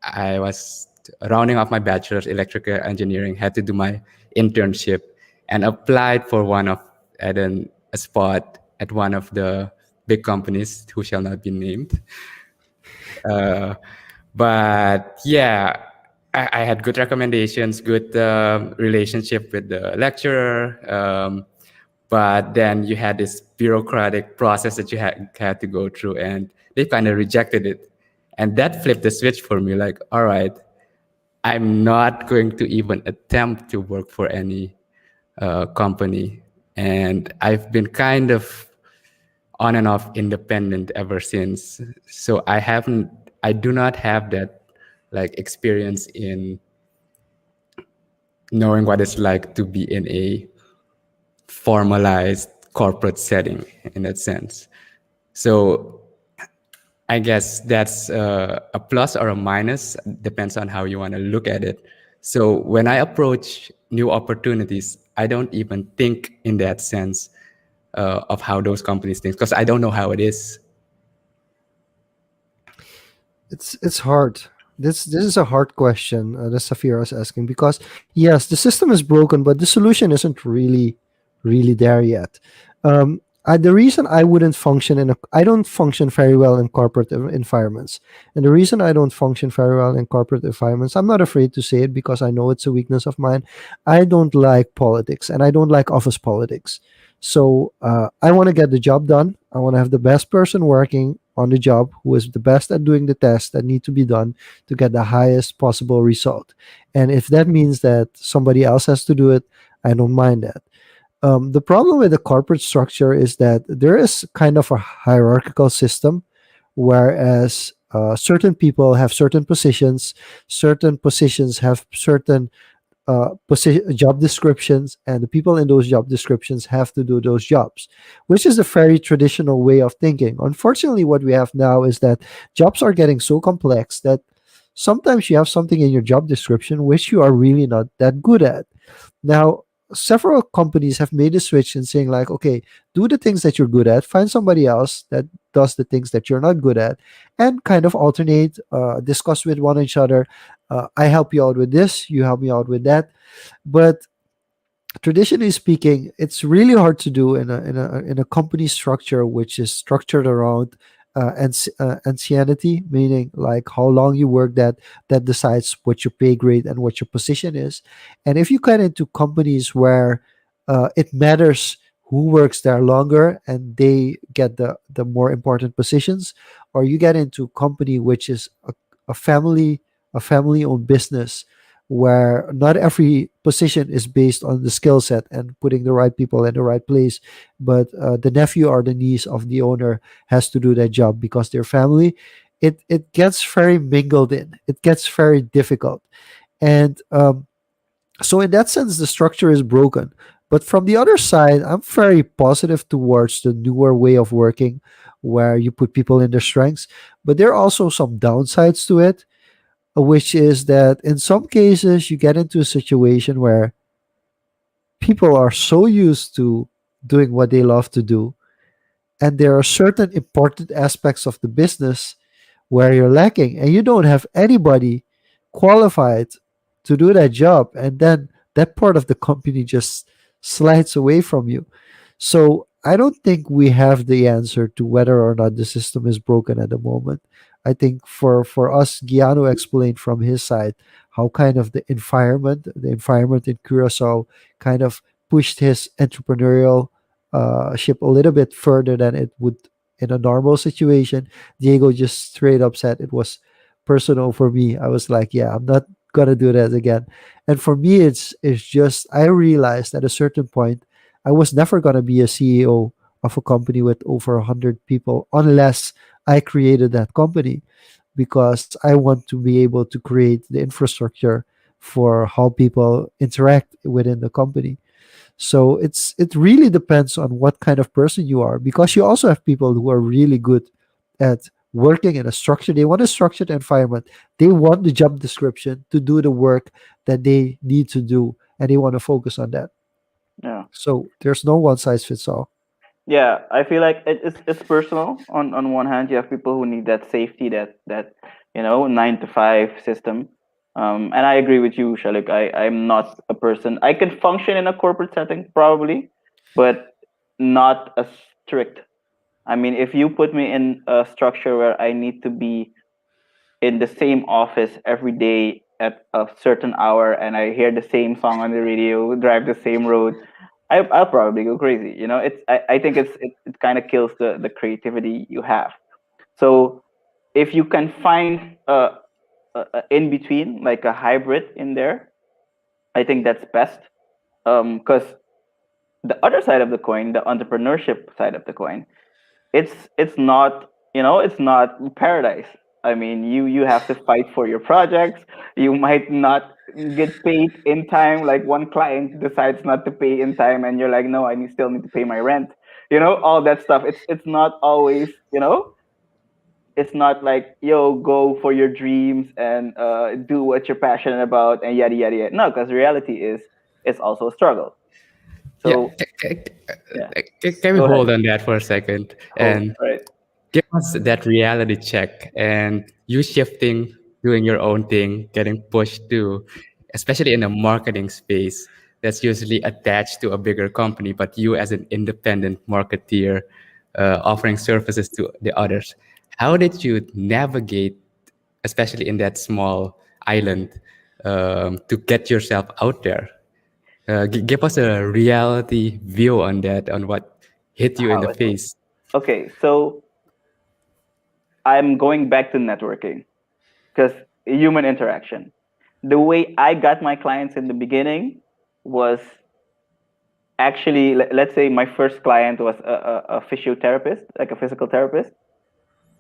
I was rounding off my bachelor's electrical engineering. Had to do my internship, and applied for one of a spot at one of the big companies who shall not be named. Uh, but yeah, I had good recommendations, good relationship with the lecturer. But then you had this bureaucratic process that you had to go through, and they kind of rejected it. And that flipped the switch for me. Like, all right, I'm not going to even attempt to work for any company. And I've been kind of on and off independent ever since. So I do not have that like experience in knowing what it's like to be in a formalized corporate setting in that sense. So I guess that's a plus or a minus, depends on how you want to look at it. So when I approach new opportunities, I don't even think in that sense of how those companies think, because I don't know how it is. It's hard. This is a hard question that Safira is asking, because yes, the system is broken, but the solution isn't really there yet. The reason I wouldn't function I don't function very well in corporate environments, and the reason I don't function very well in corporate environments, I'm not afraid to say it because I know it's a weakness of mine. I don't like politics, and I don't like office politics. So I want to get the job done. I want to have the best person working on the job who is the best at doing the tests that need to be done to get the highest possible result. And if that means that somebody else has to do it, I don't mind that. The problem with the corporate structure is that there is kind of a hierarchical system, whereas certain people have certain positions have certain job descriptions, and the people in those job descriptions have to do those jobs, which is a very traditional way of thinking. Unfortunately, what we have now is that jobs are getting so complex that sometimes you have something in your job description which you are really not that good at. Now, several companies have made a switch in saying, like, okay, do the things that you're good at, find somebody else that does the things that you're not good at, and kind of alternate, discuss with one each other. I help you out with this, you help me out with that. But traditionally speaking, it's really hard to do in a company structure which is structured around ancienity, meaning like how long you work, that decides what your pay grade and what your position is. And if you get into companies where it matters who works there longer and they get the more important positions, or you get into company which is a family a family owned business where not every position is based on the skill set and putting the right people in the right place, but the nephew or the niece of the owner has to do that job because they're family. It gets very mingled in. It gets very difficult, and so in that sense, the structure is broken. But from the other side, I'm very positive towards the newer way of working, where you put people in their strengths. But there are also some downsides to it, which is that in some cases you get into a situation where people are so used to doing what they love to do, and there are certain important aspects of the business where you're lacking and you don't have anybody qualified to do that job, and then that part of the company just slides away from you. So I don't think we have the answer to whether or not the system is broken at the moment. I think for us, Giano explained from his side how kind of the environment in Curacao kind of pushed his entrepreneurial ship a little bit further than it would in a normal situation. Diego just straight up said it was personal for me. I was like, yeah, I'm not gonna do that again. And for me, it's just I realized at a certain point I was never gonna be a CEO of a company with over 100 people unless I created that company, because I want to be able to create the infrastructure for how people interact within the company. So it really depends on what kind of person you are, because you also have people who are really good at working in a structure. They want a structured environment. They want the job description to do the work that they need to do and they want to focus on that. Yeah. So there's no one size fits all. Yeah, I feel like it's personal. On one hand, you have people who need that safety, that 9 to 5 system. And I agree with you, Shalik. I'm not a person. I can function in a corporate setting probably, but not as strict. I mean, if you put me in a structure where I need to be in the same office every day at a certain hour, and I hear the same song on the radio, drive the same road, I'll probably go crazy. I think it kind of kills the creativity you have. So if you can find a in between, like a hybrid in there, I think that's best. Because the other side of the coin, the entrepreneurship side of the coin, it's not, it's not paradise. I mean, you have to fight for your projects. You might not get paid in time. Like one client decides not to pay in time, and you're like, no, still need to pay my rent. All that stuff. It's not always, it's not like, yo, go for your dreams and do what you're passionate about and yada yada yada. No, because reality is it's also a struggle. Yeah, So yeah, can we go ahead. hold on that for a second Hold, and right. give us that reality check and you shifting, doing your own thing, getting pushed to, especially in a marketing space that's usually attached to a bigger company, but you as an independent marketeer offering services to the others. How did you navigate, especially in that small island, to get yourself out there? Give us a reality view on that, on what hit you in How the it was. face. Okay, so I'm going back to networking because human interaction. The way I got my clients in the beginning was actually, let's say my first client was a physiotherapist, like a physical therapist,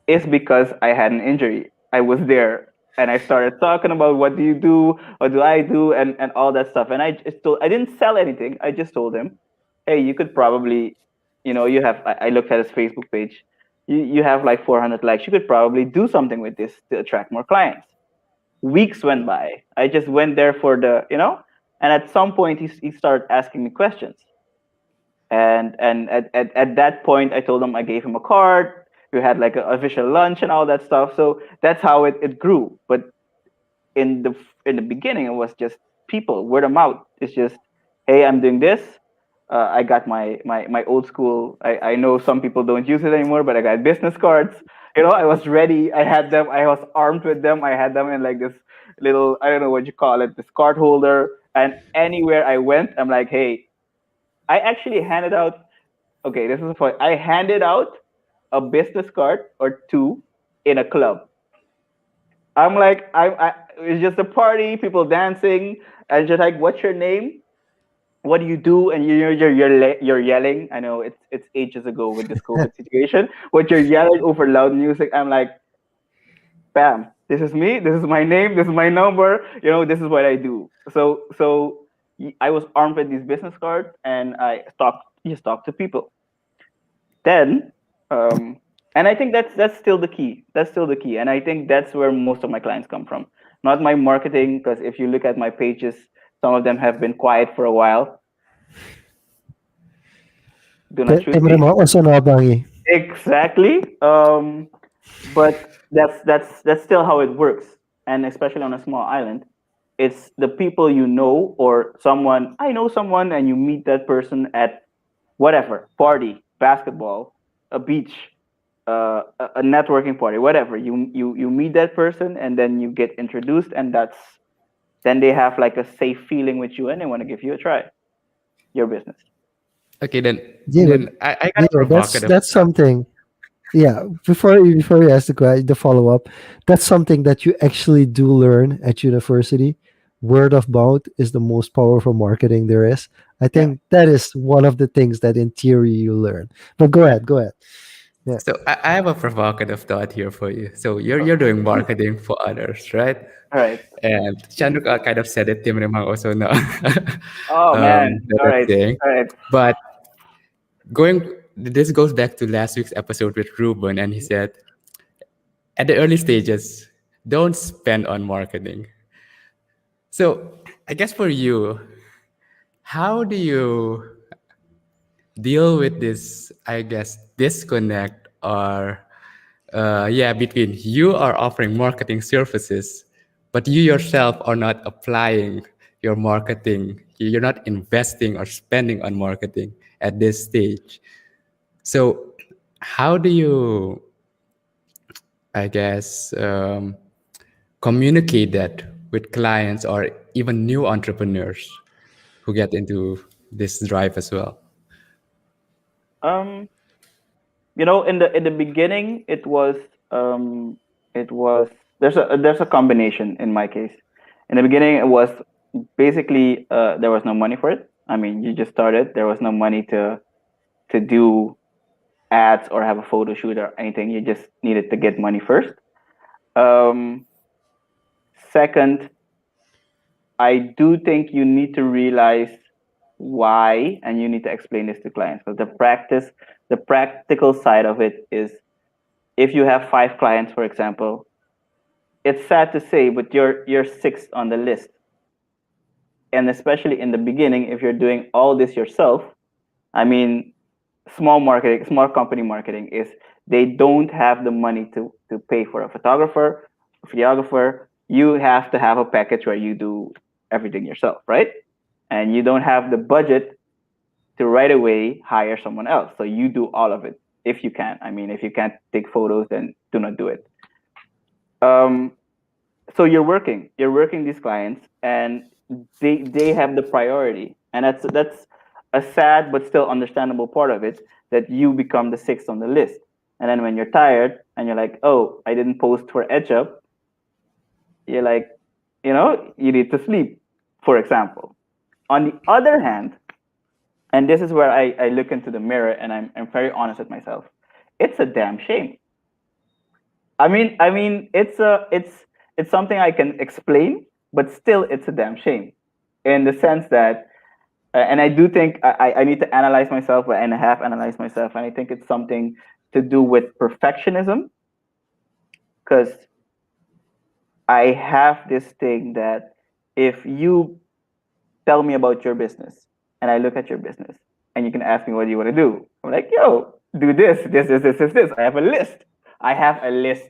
is because I had an injury. I was there and I started talking about what do you do, what do I do, and all that stuff. And I didn't sell anything. I just told him, hey, you could probably, you have, I looked at his Facebook page. You have like 400 likes. You could probably do something with this to attract more clients. Weeks went by. I just went there for and at some point he started asking me questions. And at that point I told him, I gave him a card. We had like an official lunch and all that stuff. So that's how it grew. But in the beginning it was just people, word of mouth. It's just, hey, I'm doing this. I got my old school. I know some people don't use it anymore, but I got business cards. I was ready. I had them. I was armed with them. I had them in like this little, I don't know what you call it, this card holder. And anywhere I went, I'm like, hey, I actually handed out. Okay, this is the point. I handed out a business card or two in a club. I'm like, it's just a party, people dancing, and just like, what's your name? What do you do? And you're yelling. I know it's ages ago with this COVID situation, but you're yelling over loud music. I'm like, bam, this is me. This is my name. This is my number. This is what I do. So I was armed with these business cards, and I talked to people. Then and I think that's still the key. That's still the key. And I think that's where most of my clients come from. Not my marketing, because if you look at my pages, some of them have been quiet for a while. Do not shoot Timre me. mo ako sa nabangi. Exactly. But that's still how it works. And especially on a small island, it's the people you know, or someone, I know someone, and you meet that person at whatever party, basketball, a beach, a networking party, whatever. You meet that person, and then you get introduced, and then they have like a safe feeling with you, and they want to give you a try. Your business. Okay, then David, I got a David, that's provocative. that's something. Yeah, before you ask the follow up, that's something that you actually do learn at university. Word of mouth is the most powerful marketing there is. I Yeah. think that is one of the things that in theory you learn. But go Right. ahead, go ahead. Yeah. So I have a provocative thought here for you. So you're doing marketing for others, right? All right. And Chanduk kind of said it, Tim Remang also no, Oh man. that All I'm right. saying. All right. But going, this goes back to last week's episode with Ruben, and he said at the early stages, don't spend on marketing. So I guess for you, how do you deal with this, I guess, disconnect or yeah, between you are offering marketing services, but you yourself are not applying your marketing. You're not investing or spending on marketing at this stage. So, how do you, I guess, communicate that with clients or even new entrepreneurs who get into this drive as well? Um, in the beginning, um, it was there's a combination in my case. In the beginning, it was basically there was no money for it. I mean, you just started. There was no money to do ads or have a photo shoot or anything. You just needed to get money first. Um, Second, I do think you need to realize why, and you need to explain this to clients. But the practical side of it is, if you have 5 clients, for example, it's sad to say, but you're sixth on the list. And especially in the beginning, if you're doing all this yourself, I mean, small company marketing is, they don't have the money to pay for a photographer, a videographer. You have to have a package where you do everything yourself, right? And you don't have the budget to right away hire someone else. So you do all of it if you can. I mean, if you can't take photos, then do not do it. Um, so you're working these clients, and they have the priority, and that's a sad but still understandable part of it, that you become the sixth on the list. And then when you're tired and you're like, oh, I didn't post for edge up, you're like, you need to sleep, for example. On the other hand, and this is where I look into the mirror and I'm very honest with myself, it's a damn shame. I mean, it's something I can explain, but still, it's a damn shame, in the sense that, and I do think I need to analyze myself, and I have analyzed myself, and I think it's something to do with perfectionism, because I have this thing that, if you tell me about your business and I look at your business and you can ask me, what do you want to do? I'm like, yo, do this. I have a list.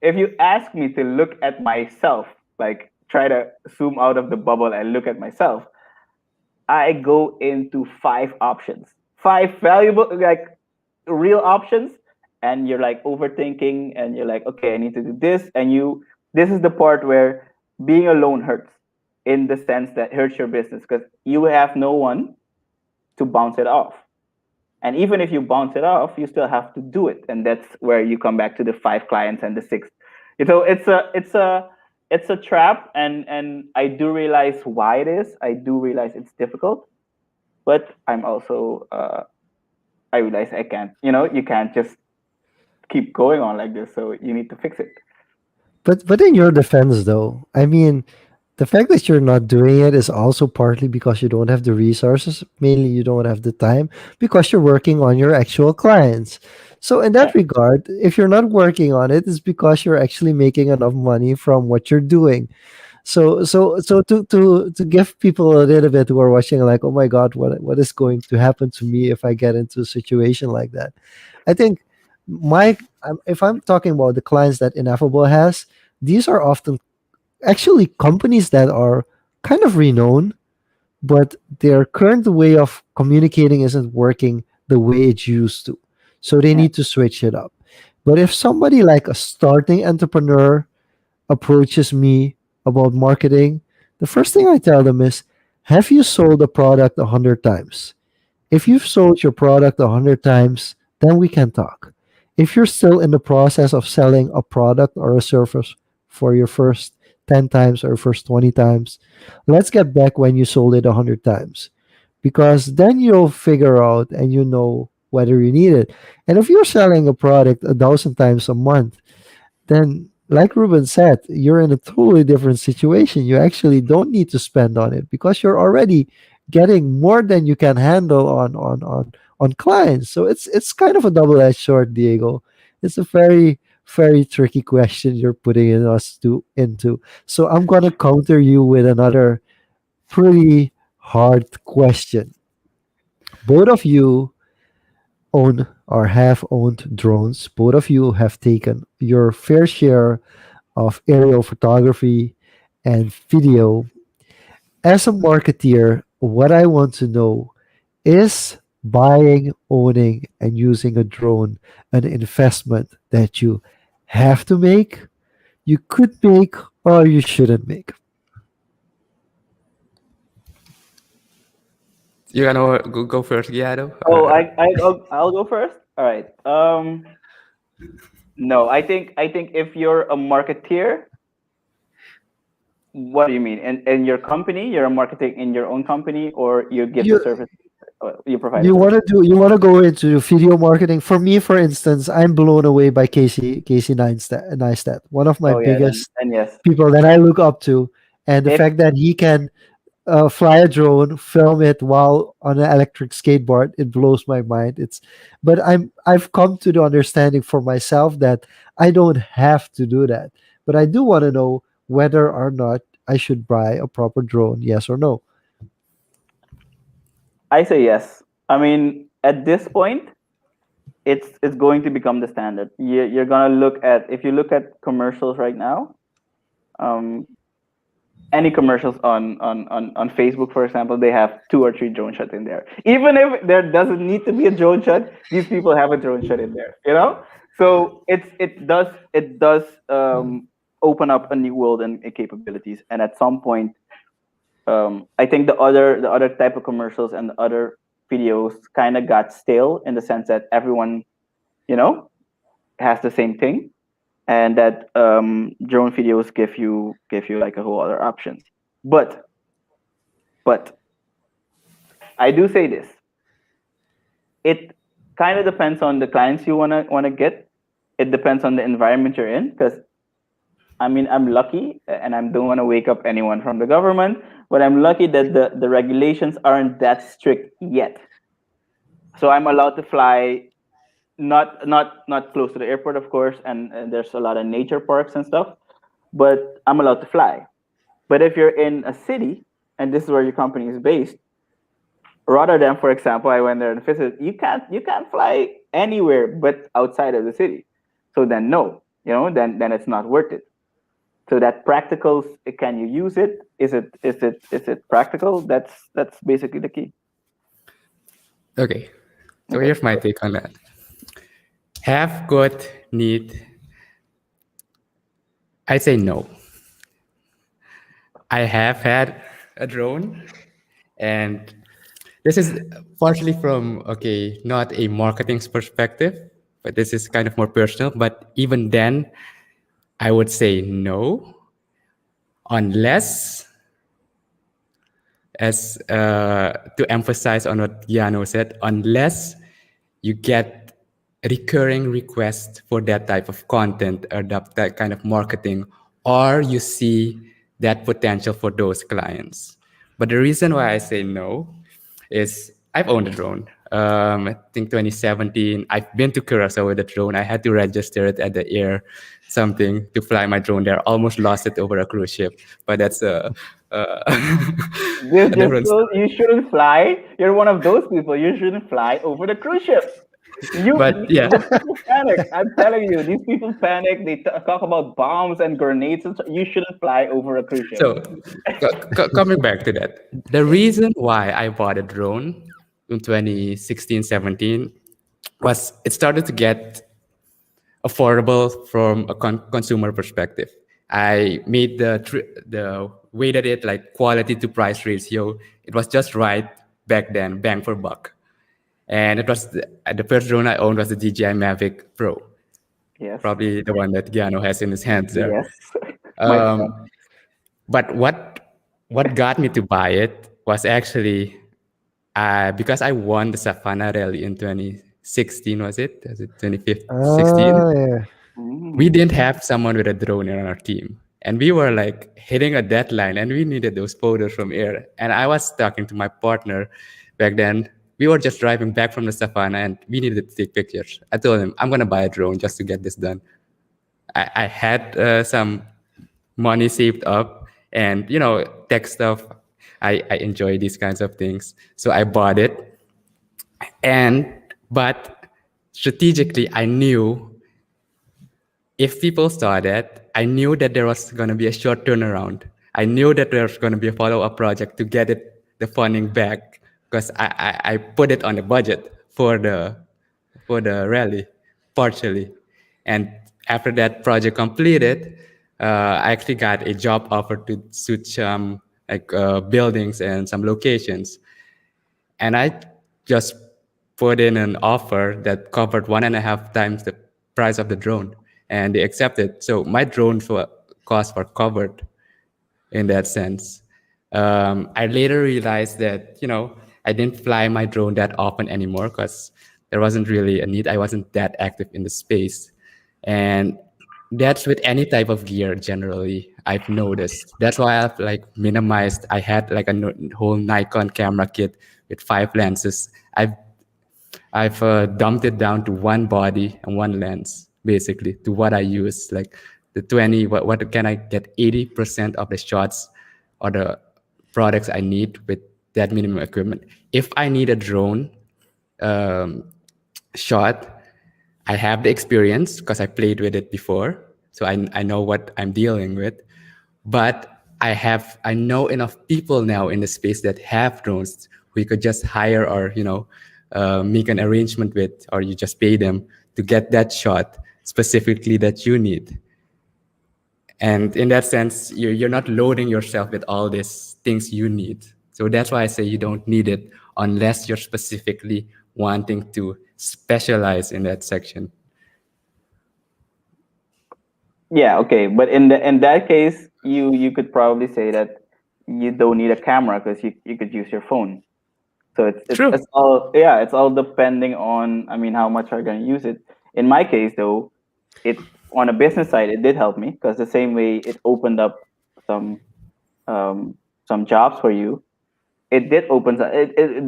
If you ask me to look at myself, like try to zoom out of the bubble and look at myself, I go into 5 options, 5 valuable, like real options, and you're like overthinking, and you're like, okay, I need to do this, and this is the part where being alone hurts, in the sense that hurts your business, because you have no one to bounce it off. And even if you bounce it off, you still have to do it, and that's where you come back to the 5 clients and the 6. So it's a trap, and I do realize why it is. I do realize it's difficult, but I'm also I realize I can't. You can't just keep going on like this. So you need to fix it. But in your defense, though, I mean, the fact that you're not doing it is also partly because you don't have the resources. Mainly, you don't have the time because you're working on your actual clients. So, in Yeah. that regard, if you're not working on it, it's because you're actually making enough money from what you're doing. So to give people a little bit who are watching, like, oh my God, what is going to happen to me if I get into a situation like that? I think if I'm talking about the clients that Ineffable has, these are often actually companies that are kind of renowned, but their current way of communicating isn't working the way it used to. So they Yeah. need to switch it up. But if somebody like a starting entrepreneur approaches me about marketing, the first thing I tell them is, have you sold a product 100 times? If you've sold your product 100 times, then we can talk. If you're still in the process of selling a product or a service for your first 10 times or first 20 times, let's get back when you sold it 100 times. Because then you'll figure out and you know whether you need it. And if you're selling a product 1,000 times a month, then like Ruben said, you're in a totally different situation. You actually don't need to spend on it because you're already getting more than you can handle on clients. So it's kind of a double-edged sword, Diego. It's a very tricky question you're putting in us to into. So I'm gonna counter you with another pretty hard question. Both of you own or have owned drones. Both of you have taken your fair share of aerial photography and video. As a marketeer, what I want to know is buying, owning, and using a drone an investment that you have to make, you could make, or you shouldn't make? You gonna go first, Gyanno? Oh, I'll go first. All right. No, I think if you're a marketeer, what do you mean? In your company, you're a marketing in your own company, or you give the You service, you provide a you want service. to do you want to go into video marketing? For me, for instance, I'm blown away by Casey Neistat, one of my Oh yeah, then biggest then yes. people that I look up to, and the If fact that he can fly a drone, film it while on an electric skateboard. It blows my mind. But I've come to the understanding for myself that I don't have to do that. But I do want to know whether or not I should buy a proper drone. Yes or no? I say yes, I mean at this point, it's going to become the standard. You're gonna look at if you look at commercials right now, um, any commercials on Facebook, for example, they have two or three drone shots in there. Even if there doesn't need to be a drone shot, these people have a drone shot in there. So it does open up a new world and capabilities. And at some point, I think the other type of commercials and the other videos kind of got stale in the sense that everyone you know has the same thing, and that drone videos give you like a whole other options. But but I do say this: it kind of depends on the clients you wanna get. It depends on the environment you're in, because I mean I'm lucky, and I don't want to wake up anyone from the government, but I'm lucky that the regulations aren't that strict yet. So I'm allowed to fly, not close to the airport, of course, and there's a lot of nature parks and stuff, but I'm allowed to fly. But if you're in a city and this is where your company is based, Rotterdam, for example, I went there and visited. You can't fly anywhere but outside of the city. So then no, then it's not worth it. So that practicals, can you use it? Is it practical? That's basically the key. Okay, so Okay. here's my take on that. Have, got, need. I say no. I have had a drone, and this is partially from, okay, not a marketing perspective, but this is kind of more personal. But even then, I would say no, unless, as to emphasize on what Gyanno said, unless you get recurring requests for that type of content or that kind of marketing, or you see that potential for those clients. But the reason why I say no is I've owned a drone. I think 2017, I've been to Curacao with a drone. I had to register it at the air something to fly my drone there. Almost lost it over a cruise ship, but that's This a just different shows story. you shouldn't fly. You're one of those people. You shouldn't fly over the cruise ship. But yeah, These people panic. I'm telling you, these people panic. They talk about bombs and grenades. And you shouldn't fly over a cruise ship. so coming back to that, the reason why I bought a drone in 2016, 17 was it started to get affordable from a consumer perspective. I made the weighted it like quality to price ratio. It was just right back then, bang for buck. And it was the first drone I owned was the DJI Mavic Pro, Yes. probably the one that Gyanno has in his hands there. Yes. My friend. Um, but what got me to buy it was actually because I won the Savannah Rally in 2016. Was it? Was it 2016? Yeah. We Mm. didn't have someone with a drone in our team, and we were like hitting a deadline, and we needed those photos from air. And I was talking to my partner back then. We were just driving back from the Savannah, and we needed to take pictures. I told him I'm gonna buy a drone just to get this done. I had some money saved up, and tech stuff. I enjoy these kinds of things. So I bought it. But strategically, I knew if people saw that, I knew that there was going to be a short turnaround. I knew that there was going to be a follow-up project to get the funding back, because I put it on the budget for the rally partially. And after that project completed, I actually got a job offer to suit some buildings and some locations. And I just put in an offer that covered 1.5 times the price of the drone, and they accepted. So my costs were covered in that sense. I later realized that I didn't fly my drone that often anymore because there wasn't really a need. I wasn't that active in the space, and that's with any type of gear generally. I've noticed. That's why I've minimized. I had whole Nikon camera kit with 5 lenses. I've dumped it down to one body and one lens, basically, to what I use. Like the 20, what can I get 80% of the shots or the products I need with that minimum equipment. If I need a drone um, shot, I have the experience because I played with it before. So I know what I'm dealing with. But I know enough people now in the space that have drones who you could just hire or make an arrangement with, or you just pay them to get that shot specifically that you need. And in that sense, you're not loading yourself with all these things you need. So that's why I say you don't need it unless you're specifically wanting to specialize in that section. Yeah, okay, but in that case, you could probably say that you don't need a camera because you could use your phone. So True. it's all, yeah, it's all depending on, I mean, how much are you gonna use it. In my case though, it on a business side it did help me because the same way it opened up some um some jobs for you. It did open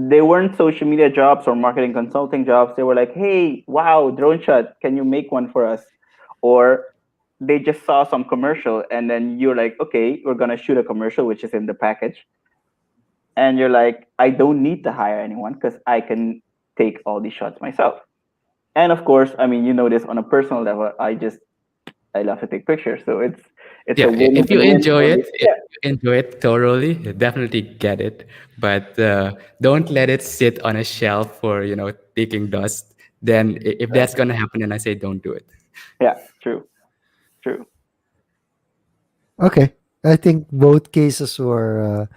they weren't social media jobs or marketing consulting jobs. They were like, hey, wow, drone shot, can you make one for us? Or they just saw some commercial and then you're like, okay, we're gonna shoot a commercial which is in the package, and you're like, I don't need to hire anyone because I can take all these shots myself. And of course, I mean, you know this on a personal level, I love to take pictures, so it's a Yeah, win if you win win enjoy for me. it, if you enjoy it thoroughly, you definitely get it. But don't let it sit on a shelf for taking dust. Then if Right. that's gonna happen, then I say don't do it. Yeah, true, true. Okay, I think both cases were.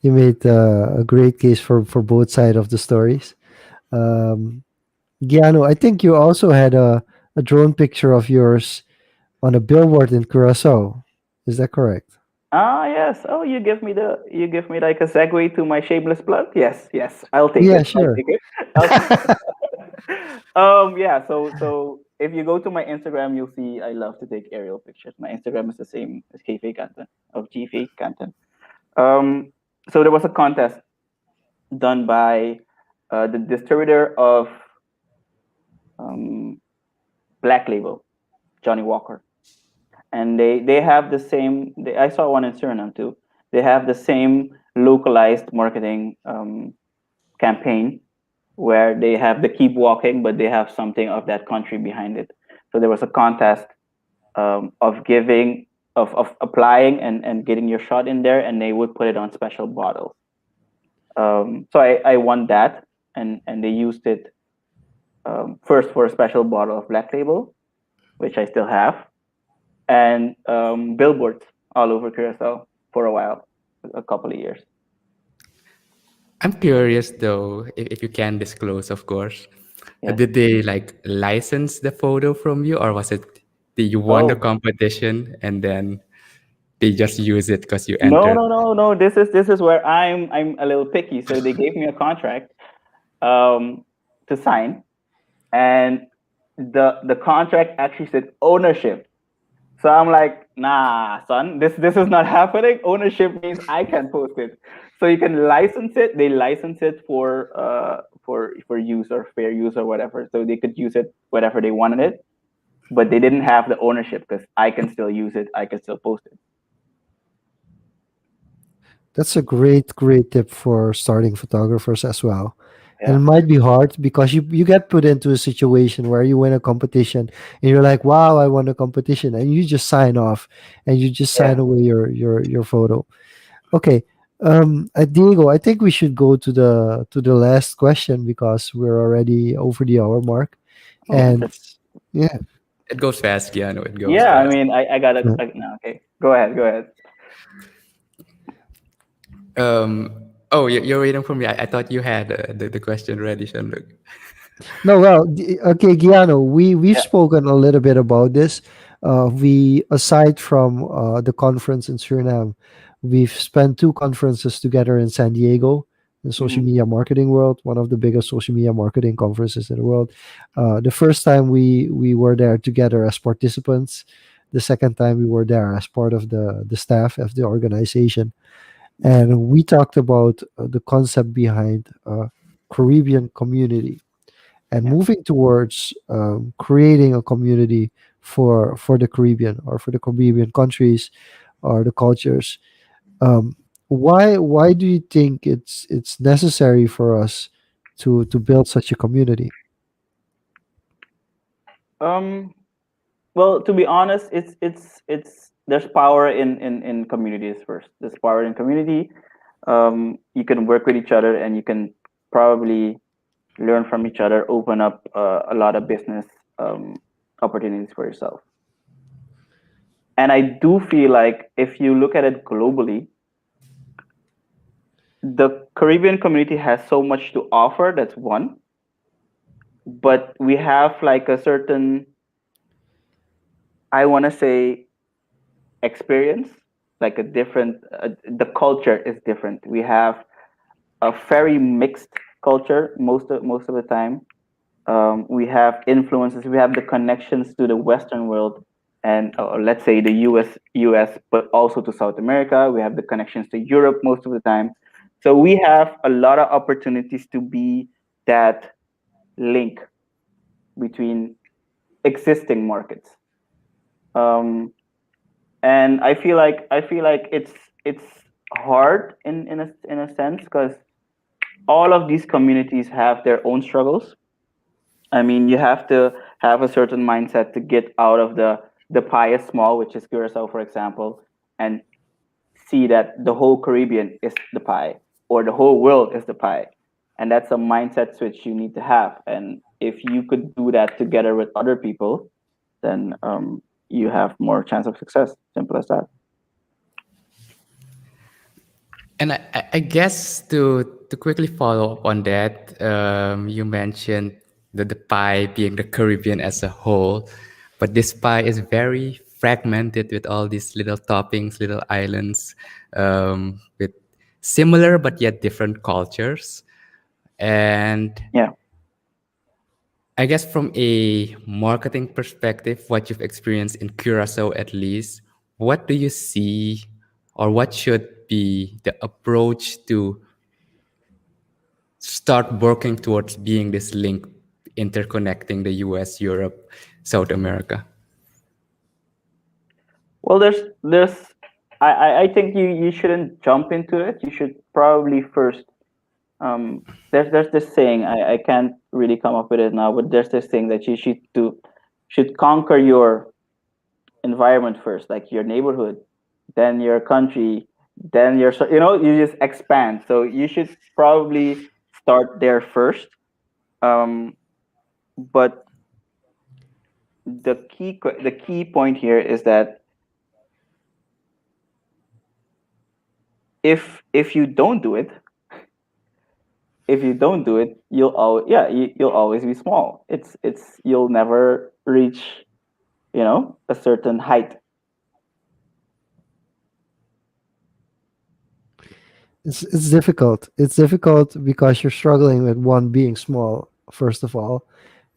You made a great case for both side of the stories. Um, Gyanno, I think you also had a drone picture of yours on a billboard in Curacao. Is that correct? Ah, yes. Oh, you give me like a segue to my shameless plug. Yes, yes. I'll take Yeah, it. I'll sure. take it. I'll yeah, so if you go to my Instagram, you'll see I love to take aerial pictures. My Instagram is the same as Kfe Kanten of Gfe Kanten. Um, so there was a contest done by the distributor of um, Black Label, Johnny Walker, and they have the same. I saw one in Suriname too. They have the same localized marketing campaign where they have the keep walking, but they have something of that country behind it. So there was a contest of giving of applying and getting your shot in there, and they would put it on special bottles. So I won that, and they used it first for a special bottle of Black Label, which I still have, and billboards all over Curacao for a while, a couple of years. I'm curious though, if you can disclose, of course. Yes. Did they license the photo from you, or was it that you won the Oh, competition and then they just use it because you no, entered? no, no, no. This is where I'm a little picky. So they gave me a contract to sign, and the contract actually said ownership. So I'm like, nah, son, this is not happening. Ownership means I can post it. So you can license it. They license it for use or fair use or whatever. So they could use it whatever they wanted it, but they didn't have the ownership because I can still use it. I can still post it. That's a great tip for starting photographers as well. And it Yeah, might be hard because you get put into a situation where you win a competition and you're like, wow, I won a competition, and you just sign off and you just sign yeah. away your photo. Okay. Diego, I think we should go to the last question because we're already over the hour mark. Oh, And interesting. yeah. It goes fast, Gyanno. It goes Yeah, I fast. mean, I got it. No, okay. Go ahead. Go ahead. Oh, you're waiting for me. I thought you had the question ready, Shanluk. No, well, okay, Giano, we've Yeah. spoken a little bit about this. We aside from the conference in Suriname, we've spent two conferences together in San Diego, the social Hmm. media marketing world, one of the biggest social media marketing conferences in the world. The first time we were there together as participants. The second time we were there as part of the staff of the organization, and we talked about the concept behind Caribbean community and Yeah. moving towards creating a community for the Caribbean or for the Caribbean countries or the cultures. Um, why do you think it's necessary for us to build such a community? Um. Well, to be honest, it's there's power in communities first. There's power in community. You can work with each other, and you can probably learn from each other, open up a lot of business opportunities for yourself. And I do feel like if you look at it globally, the Caribbean community has so much to offer. That's one, but we have like a certain, I want to say, experience, like a different. The culture is different. We have a very mixed culture most of the time. We have influences. We have the connections to the Western world, and let's say the US, but also to South America. We have the connections to Europe most of the time. So we have a lot of opportunities to be that link between existing markets. Um, and I feel like it's hard in a sense because all of these communities have their own struggles. I mean, you have to have a certain mindset to get out of the pie is small, which is Curacao, for example, and see that the whole Caribbean is the pie or the whole world is the pie. And that's a mindset switch you need to have. And if you could do that together with other people, then you have more chance of success. Simple as that. And I guess to quickly follow up on that, you mentioned the pie being the Caribbean as a whole, but this pie is very fragmented with all these little toppings, little islands, with similar but yet different cultures. And Yeah. I guess from a marketing perspective, what you've experienced in Curacao at least, what do you see or what should be the approach to start working towards being this link interconnecting the US, Europe, South America? Well, there's I think you shouldn't jump into it. You should probably first there's this saying, I can't really come up with it now, but there's this thing that you should conquer your environment first, like your neighborhood, then your country, then your you just expand. So you should probably start there first. Um, but the key point here is that if you don't do it, you'll always be small. It's you'll never reach a certain height. It's difficult. It's difficult because you're struggling with one being small, first of all,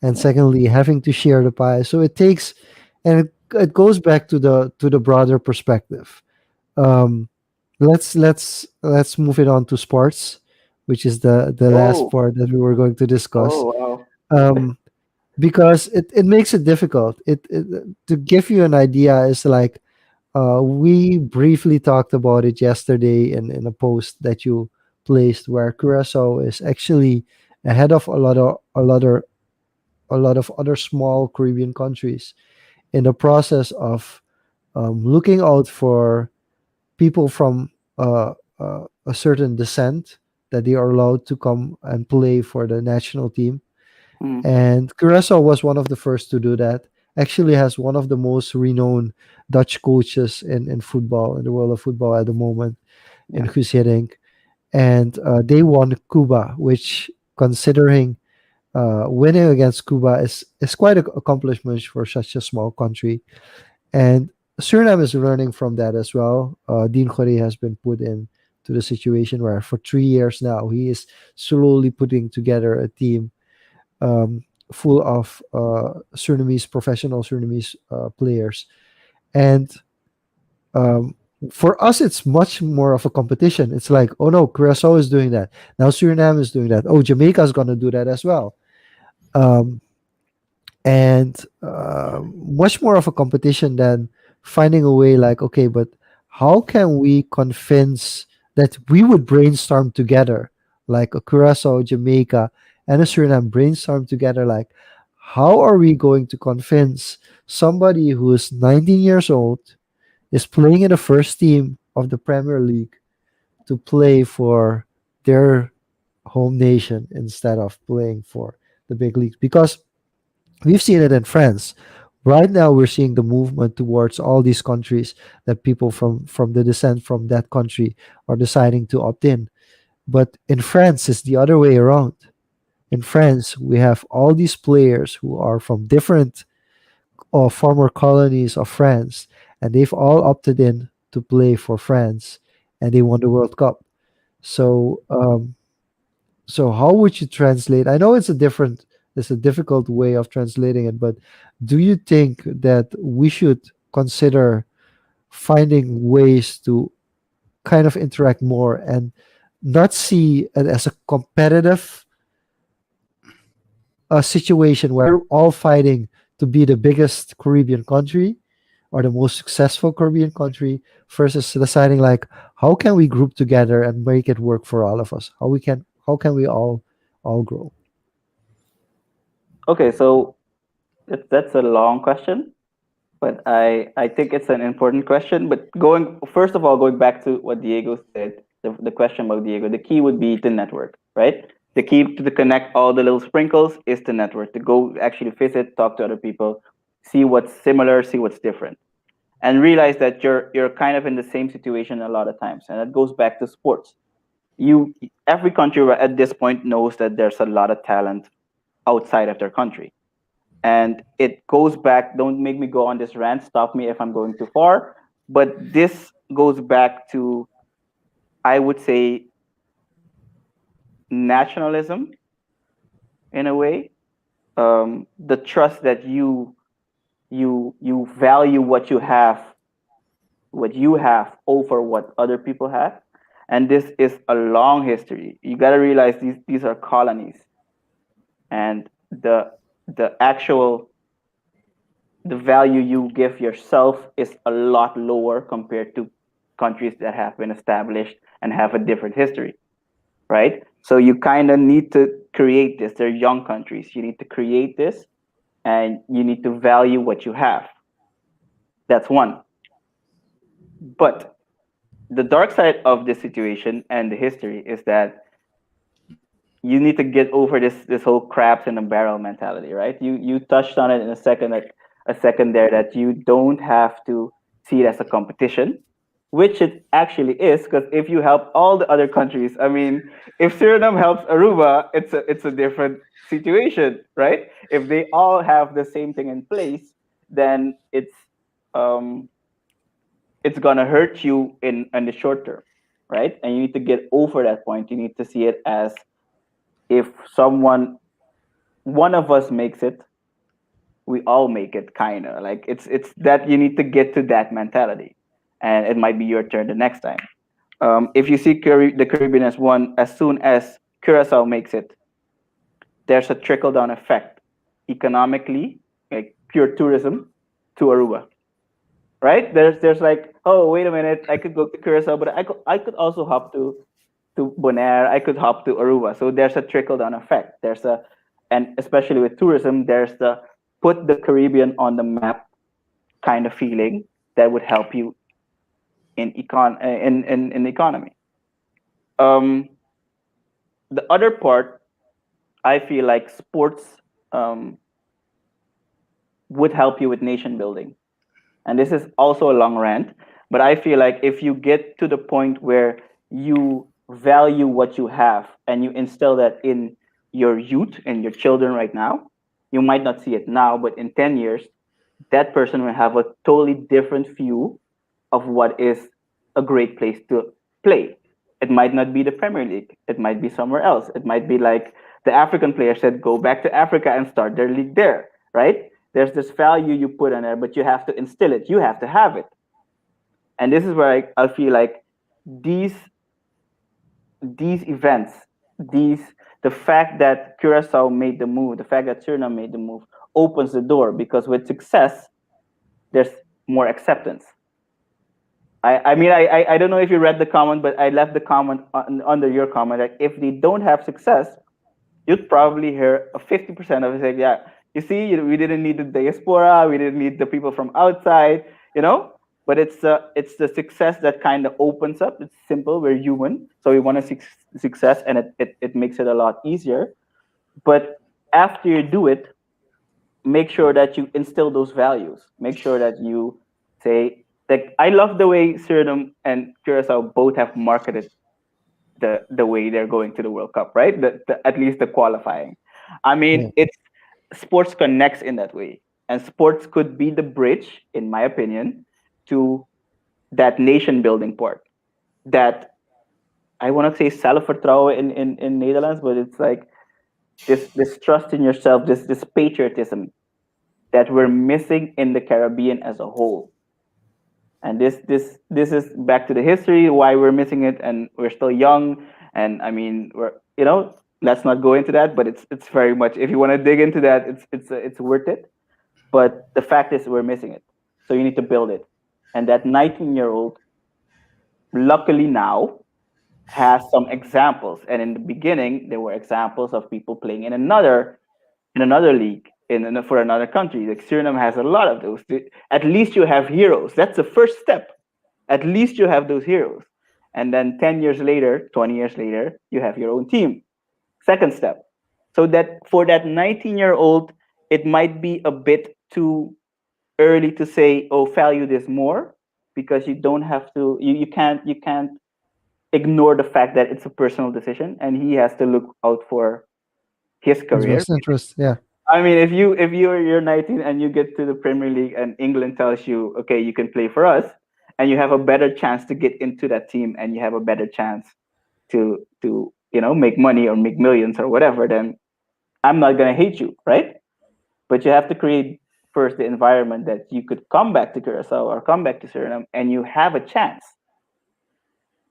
and Yeah. secondly having to share the pie. So it takes, and it goes back to the broader perspective. Um, let's move it on to sports, which is the last Oh, part that we were going to discuss. oh, wow. Um, because it makes it difficult. It to give you an idea is like We briefly talked about it yesterday in a post that you placed, where Curacao is actually ahead of a lot of other small Caribbean countries in the process of looking out for people from a certain descent, that they are allowed to come and play for the national team. Mm, And Curacao was one of the first to do that. Actually, has one of the most renowned Dutch coaches in football, in the world of football at the moment, in yeah. Guus Hiddink. And they won Cuba, which, considering winning against Cuba, is quite an accomplishment for such a small country. And Suriname is learning from that as well. Dean Khori has been put in to the situation where for 3 years now he is slowly putting together a team um, full of Surinamese, professional Surinamese players. And um, for us, it's much more of a competition. It's like, oh no, Curacao is doing that. Now Suriname is doing that. Oh, Jamaica is going to do that as well. Um, and much more of a competition than finding a way like, okay, but how can we convince that we would brainstorm together, like a Curacao, Jamaica, and a Suriname brainstorm together, like, how are we going to convince somebody who is 19 years old, is playing in the first team of the Premier League, to play for their home nation instead of playing for the big leagues? Because we've seen it in France. Right now, we're seeing the movement towards all these countries, that people from the descent from that country are deciding to opt in. But in France, it's the other way around. In France, we have all these players who are from different or former colonies of France, and they've all opted in to play for France, and they won the World Cup. So, so how would you translate? I know it's a difficult way of translating it, but do you think that we should consider finding ways to kind of interact more and not see it as a competitive situation where we're all fighting to be the biggest Caribbean country or the most successful Caribbean country, versus deciding like, how can we group together and make it work for all of us? How can we all grow? Okay, so that's a long question, but I think it's an important question. But going first of all, going back to what Diego said, the question about Diego, the key would be to network, right? The key to connect all the little sprinkles is to network, to go actually visit, talk to other people, see what's similar, see what's different, and realize that you're kind of in the same situation a lot of times. And that goes back to sports. You Every country at this point knows that there's a lot of talent outside of their country, and it goes back. Don't make me go on this rant, stop me if I'm going too far, but this goes back to, I would say, nationalism in a way. The trust that you value what you have over what other people have. And this is a long history. You got to realize these are colonies, and the actual the value you give yourself is a lot lower compared to countries that have been established and have a different history, right? So you kind of need to create this. They're young countries. You need to create this, and you need to value what you have. That's one. But the dark side of this situation and the history is that you need to get over this whole crabs in a barrel mentality, right? You touched on it in a second there, that you don't have to see it as a competition, which it actually is. Because if you help all the other countries, I mean, if Suriname helps Aruba, it's a different situation, right? If they all have the same thing in place, then um it's gonna hurt you in the short term, right? And you need to get over that point. You need to see it as, if one of us makes it, we all make it, kind of like, it's that you need to get to that mentality, and it might be your turn the next time. If you see the Caribbean as one, as soon as Curacao makes it, there's a trickle down effect economically, like pure tourism, to Aruba. right? There's like, oh, wait a minute, I could go to Curacao, but I could also hop to Bonaire, I could hop to Aruba. So there's a trickle down effect. And especially with tourism, there's the put the Caribbean on the map kind of feeling that would help you in the economy. Um, the other part, I feel like sports um, would help you with nation building. And this is also a long rant, but I feel like if you get to the point where you value what you have and you instill that in your youth and your children right now, you might not see it now, but in 10 years, that person will have a totally different view of what is a great place to play. It might not be the Premier League. It might be somewhere else. It might be like the African player said, go back to Africa and start their league there, right? There's this value you put on there, but you have to instill it. You have to have it. And this is where I feel like these these events, these the fact that Curacao made the move, the fact that Suriname made the move, opens the door because with success, there's more acceptance. I don't know if you read the comment, but I left the comment under your comment that if they don't have success, you'd probably hear a 50% of it say, yeah, you see, we didn't need the diaspora, we didn't need the people from outside, you know. But it's the success that kind of opens up. It's simple. We're human, so we want to see success, and it makes it a lot easier. But after you do it, make sure that you instill those values. Make sure that you say, like, I love the way Suriname and Curacao both have marketed the way they're going to the World Cup, right? At least the qualifying. I Yeah. mean, it's sports connects in that way, and sports could be the bridge, in my opinion, to that nation building part. That I want to say zelfvertrouwen in Netherlands, but it's like this trust in yourself, this patriotism that we're missing in the Caribbean as a whole. And this is back to the history why we're missing it, and we're still young. And I mean, let's not go into that, but it's very much, if you want to dig into that, it's worth it. But the fact is we're missing it, so you need to build it. And that 19-year-old, luckily now, has some examples. And in the beginning, there were examples of people playing in another league for another country. Like Suriname has a lot of those. At least you have heroes. That's the first step. At least you have those heroes. And then 10 years later, 20 years later, you have your own team. Second step. So that for that 19-year-old, it might be a bit too early to say, oh, value this more, because you don't have to, you can't ignore the fact that it's a personal decision and he has to look out for his His career. best interest. Yeah. I mean, if you're 19 and you get to the Premier League and England tells you, okay, you can play for us, and you have a better chance to get into that team, and you have a better chance to make money or make millions or whatever, then I'm not gonna hate you, right? But you have to create first the environment that you could come back to Curacao or come back to Suriname, and you have a chance.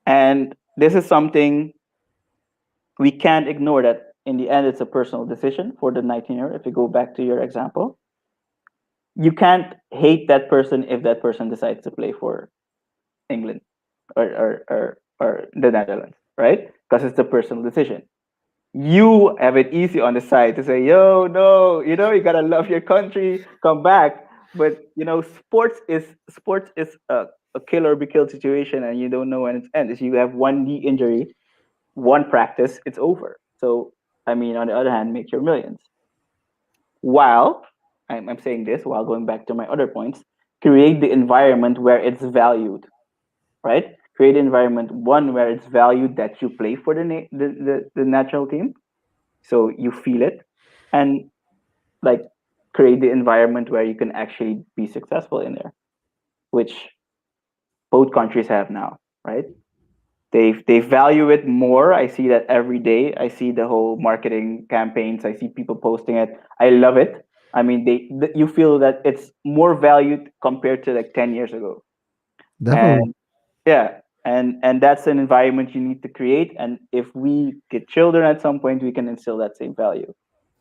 And this is something we can't ignore, that in the end it's a personal decision for the 19-year. If you go back to your example, you can't hate that person if that person decides to play for England or the Netherlands, right? Because it's a personal decision. You have it easy on the side to say, yo, no, you gotta love your country, come back. But sports is a kill or be killed situation, and you don't know when it's ends. If you have one knee injury, one practice, it's over. So I mean, on the other hand, make your millions. While I'm saying this, while going back to my other points, create the environment where it's valued, right? Create an environment, one, where it's valued that you play for the national team, so you feel it, and like create the environment where you can actually be successful in there, which both countries have now, right? They value it more. I see that every day. I see the whole marketing campaigns. I see people posting it. I love it. I mean, you feel that it's more valued compared to like 10 years ago. Definitely. And yeah, and that's an environment you need to create. And if we get children at some point, we can instill that same value.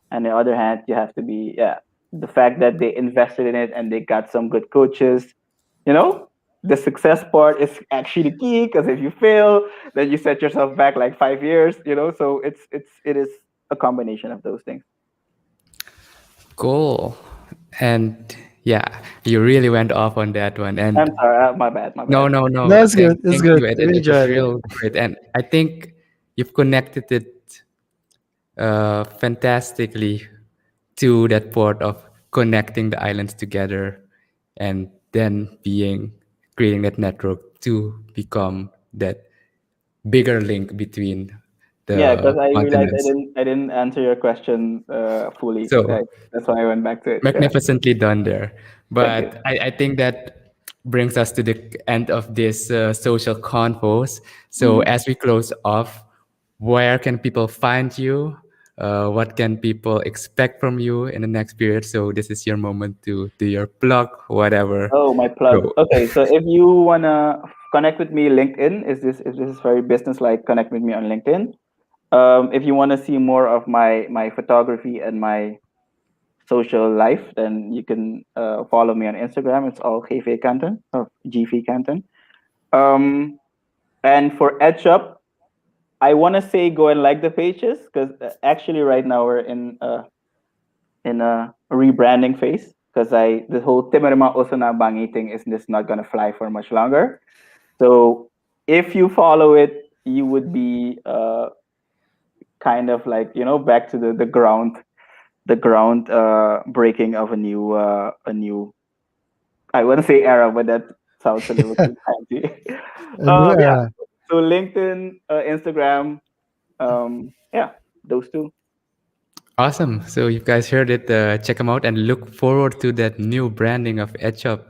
And on the other hand, you have to be, yeah, the fact that they invested in it and they got some good coaches, you know, the success part is actually key, because if you fail, then you set yourself back like 5 years, you know. So it is a combination of those things. Cool. And yeah, you really went off on that one. I'm And sorry, my bad, my no, bad. no, No, no. it's good. It's Thank good. you. We It was enjoyed it. real great. And I think you've connected it fantastically to that part of connecting the islands together and then creating that network to become that bigger link between Yeah, the because I realized continents. I didn't answer your question fully. So That's why I went back to it. Yeah, magnificently done there. thank you. But I think that brings us to the end of this social convos. So Mhm. as we close off, where can people find you? What can people expect from you in the next period? So this is your moment to do your plug, whatever. Oh, my plug. Go. Okay, so if you wanna connect with me, LinkedIn is this. If this is very business like, connect with me on LinkedIn. If you want to see more of my photography and my social life, then you can follow me on Instagram. It's all Gv Kanten or GV Kanten. Um, and for EdShop, I want to say go and like the pages, because actually right now we're in a rebranding phase, because I the whole Timerma Osana Bangi thing is just not gonna fly for much longer. So if you follow it, you would be kind of like, back to the ground breaking of a new, I wouldn't say era, but that sounds a little too fancy. A new Yeah. era. So LinkedIn, Instagram, yeah, those two. Awesome. So you guys heard it. Check him out and look forward to that new branding of Etchup,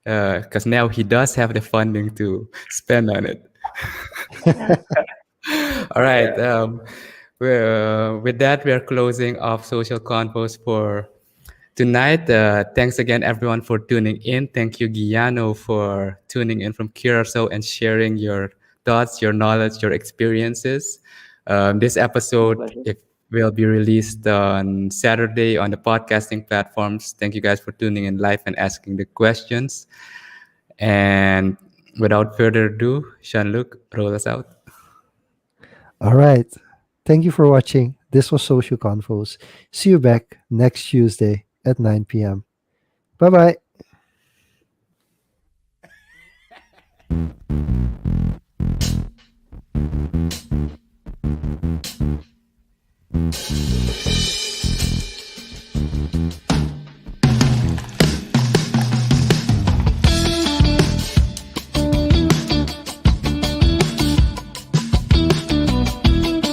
because now he does have the funding to spend on it. All right. Yeah. With that, we are closing off Social Convos for tonight. Thanks again, everyone, for tuning in. Thank you, Gyanno, for tuning in from Curacao and sharing your thoughts, your knowledge, your experiences. This My episode pleasure. it will be released on Saturday on the podcasting platforms. Thank you guys for tuning in live and asking the questions. And without further ado, Jean-Luc, roll us out. All right. Thank you for watching. This was Social Confos. See you back next Tuesday at 9 p.m. Bye bye.